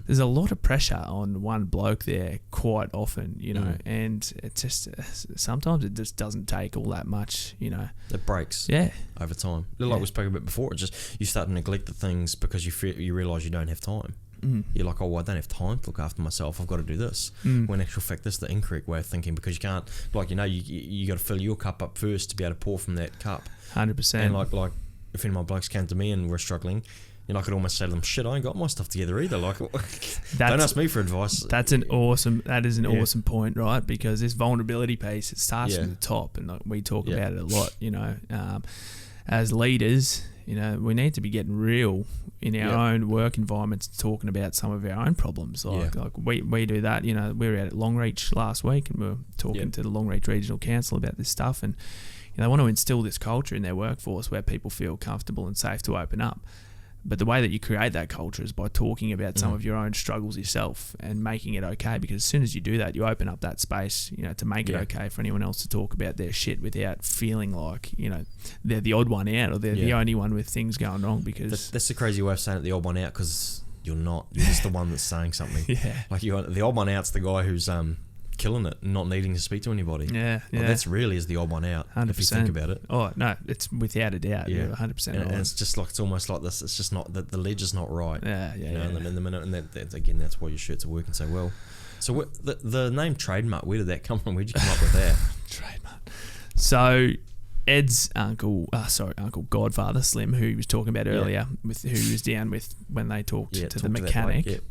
There's a lot of pressure on one bloke there quite often, you know, and it just sometimes it just doesn't take all that much, you know. It breaks over time. Like we spoke about before, it's just you start to neglect the things because you realise you don't have time. You're like, I don't have time to look after myself, I've got to do this. When in actual fact, this is the incorrect way of thinking, because you can't, like, you know, you got to fill your cup up first to be able to pour from that cup. 100%. And like if any of my blokes came to me and were struggling, I could almost say to them, shit, I ain't got my stuff together either. Like, don't ask me for advice. That is an awesome point, right? Because this vulnerability piece, it starts from the top, and like, we talk about it a lot, as leaders, we need to be getting real in our own work environments, talking about some of our own problems. Like we do that. We were out at Longreach last week, and we were talking to the Longreach Regional Council about this stuff, and they want to instill this culture in their workforce where people feel comfortable and safe to open up. But the way that you create that culture is by talking about some of your own struggles yourself and making it okay, because as soon as you do that, you open up that space, to make it okay for anyone else to talk about their shit without feeling like, they're the odd one out or they're the only one with things going wrong. Because that's the crazy way of saying it, the odd one out, because you're not. You're just the one that's saying something. Like the odd one out's the guy who's killing it, not needing to speak to anybody. That's really is the odd one out. 100%. If you think about it. Oh no, it's without a doubt. 100%. And it's just like, it's almost like this. It's just not the ledge is not right. And in the minute, and that's why your shirts are working so well. So the name Trademutt, where did that come from? Where'd you come up with that? Trademutt. So Ed's Uncle Godfather Slim, who he was talking about earlier, who he was down with when they talked to the mechanic.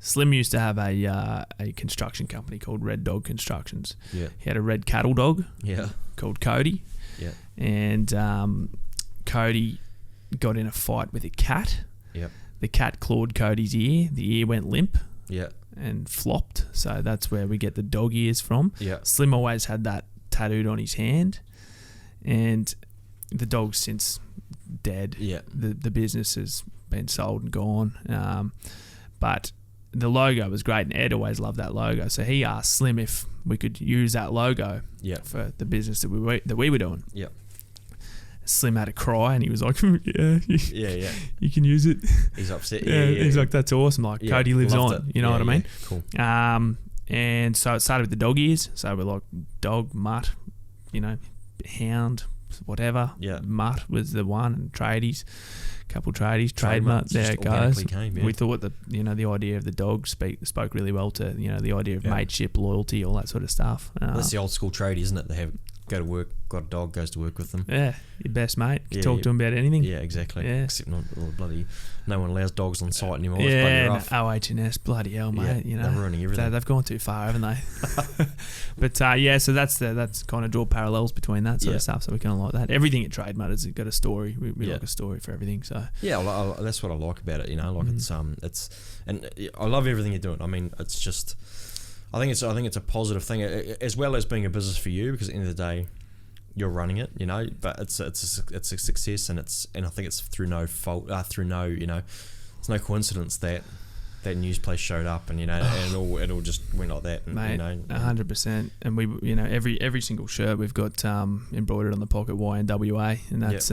Slim used to have a construction company called Red Dog Constructions. He had a red cattle dog called Cody. And Cody got in a fight with a cat. The cat clawed Cody's ear. The ear went limp and flopped. So that's where we get the dog ears from. Slim always had that tattooed on his hand. And the dog's since dead. The business has been sold and gone. But the logo was great, and Ed always loved that logo. So he asked Slim if we could use that logo for the business that we were doing. Slim had a cry, and he was like, you can use it. He's upset. He's like, that's awesome. Like, Cody lives on. You know what I mean? Cool. And so it started with the dog ears. So we're like, dog, mutt, hound, whatever. Mutt was the one, and tradies. Couple tradies, Trademutt, there it goes. We thought that the idea of the dog spoke really well to the idea of mateship, loyalty, all that sort of stuff. That's the old school trade, isn't it? They have go to work, got a dog, goes to work with them. Yeah, your best mate. You talk to him about anything. Yeah, exactly. Yeah. Except not bloody. No one allows dogs on site anymore. Yeah, it's bloody rough. OH&S, bloody hell, mate. They're ruining everything. They've gone too far, haven't they? But so that's kind of draw parallels between that sort of stuff. So we kind of like that. Everything at Trademutt has got a story. We like a story for everything. So that's what I like about it. Like it's and I love everything you're doing. I mean, it's just. I think it's a positive thing, as well as being a business for you, because at the end of the day, you're running it, But it's a success, and I think it's through no fault, it's no coincidence that news place showed up, and and it all just went like that, and, mate, 100%. And we, every single shirt we've got embroidered on the pocket YNWA, and that's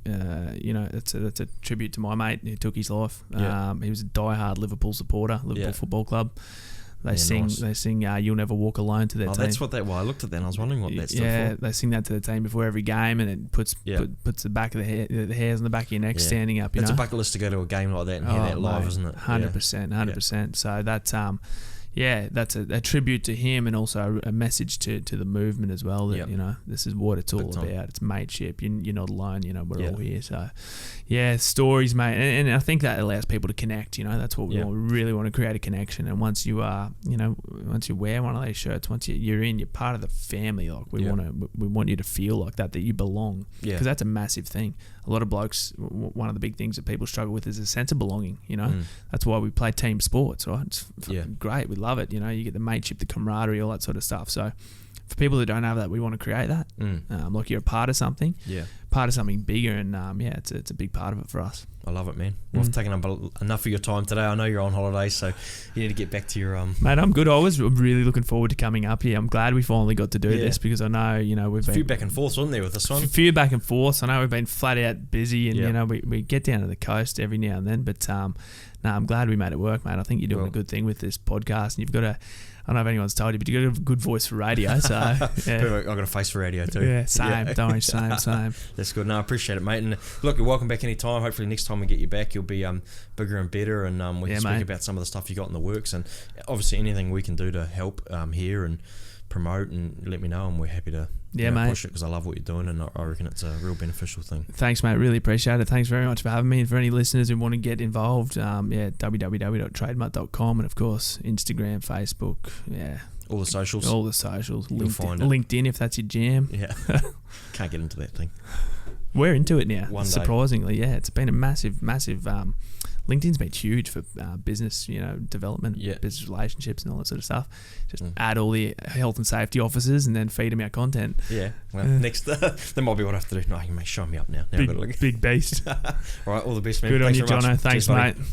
it's a tribute to my mate who took his life. He was a diehard Liverpool supporter, Liverpool Football Club. They sing "You'll Never Walk Alone" to their team. That's what that. Well, I looked at that and I was wondering what that stood for. Yeah, they sing that to the team before every game, and it puts the back of the hairs on the back of your neck standing up. It's a bucket list to go to a game like that and hear that live, isn't it? 100%. So that's that's a tribute to him, and also a message to the movement as well. That this is what it's all about. It's mateship. You're not alone. We're all here. So stories, mate, and I think that allows people to connect. That's what we really want to create, a connection. And once you are, once you wear one of these shirts, once you're part of the family. Like we want you to feel like that you belong. Because that's a massive thing. A lot of blokes, one of the big things that people struggle with is a sense of belonging. That's why we play team sports, right? It's fucking great. We love it. You get the mateship, the camaraderie, all that sort of stuff. So for people that don't have that, we want to create that. Like you're a part of something, part of something bigger, and it's a big part of it for us. I love it, man. Well, I've taken up enough of your time today. I know you're on holiday, so you need to get back to your Mate, I'm good. I was really looking forward to coming up here. I'm glad we finally got to do this, because I know we've been a few back and forths, wasn't there, with this one? A few back and forths. I know we've been flat out busy, and we get down to the coast every now and then, but I'm glad we made it work, mate. I think you're doing a good thing with this podcast, and you've got I don't know if anyone's told you, but you've got a good voice for radio. So I've got a face for radio too. Yeah, same. Don't worry, same. That's good. No, I appreciate it, mate. And look, you're welcome back anytime. Hopefully next time we get you back, you'll be bigger and better, and we can speak about some of the stuff you got in the works, and obviously anything we can do to help here and promote and let me know, and we're happy to mate. push it because I love what you're doing, and I reckon it's a real beneficial thing. Thanks, mate. Really appreciate it. Thanks very much for having me. And for any listeners who want to get involved, www.trademutt.com, and of course Instagram, Facebook, all the socials, You'll find it. LinkedIn if that's your jam. Yeah, can't get into that thing. We're into it now. One day. Surprisingly, it's been a massive. LinkedIn's been huge for business, development, business relationships, and all that sort of stuff. Just add all the health and safety officers, and then feed them our content. Yeah. Well, next, that might be what I have to do. No, you may show me up now. Big beast. All right. All the best, man. Good Thanks on you, very much. Jono. Thanks, Cheers, mate.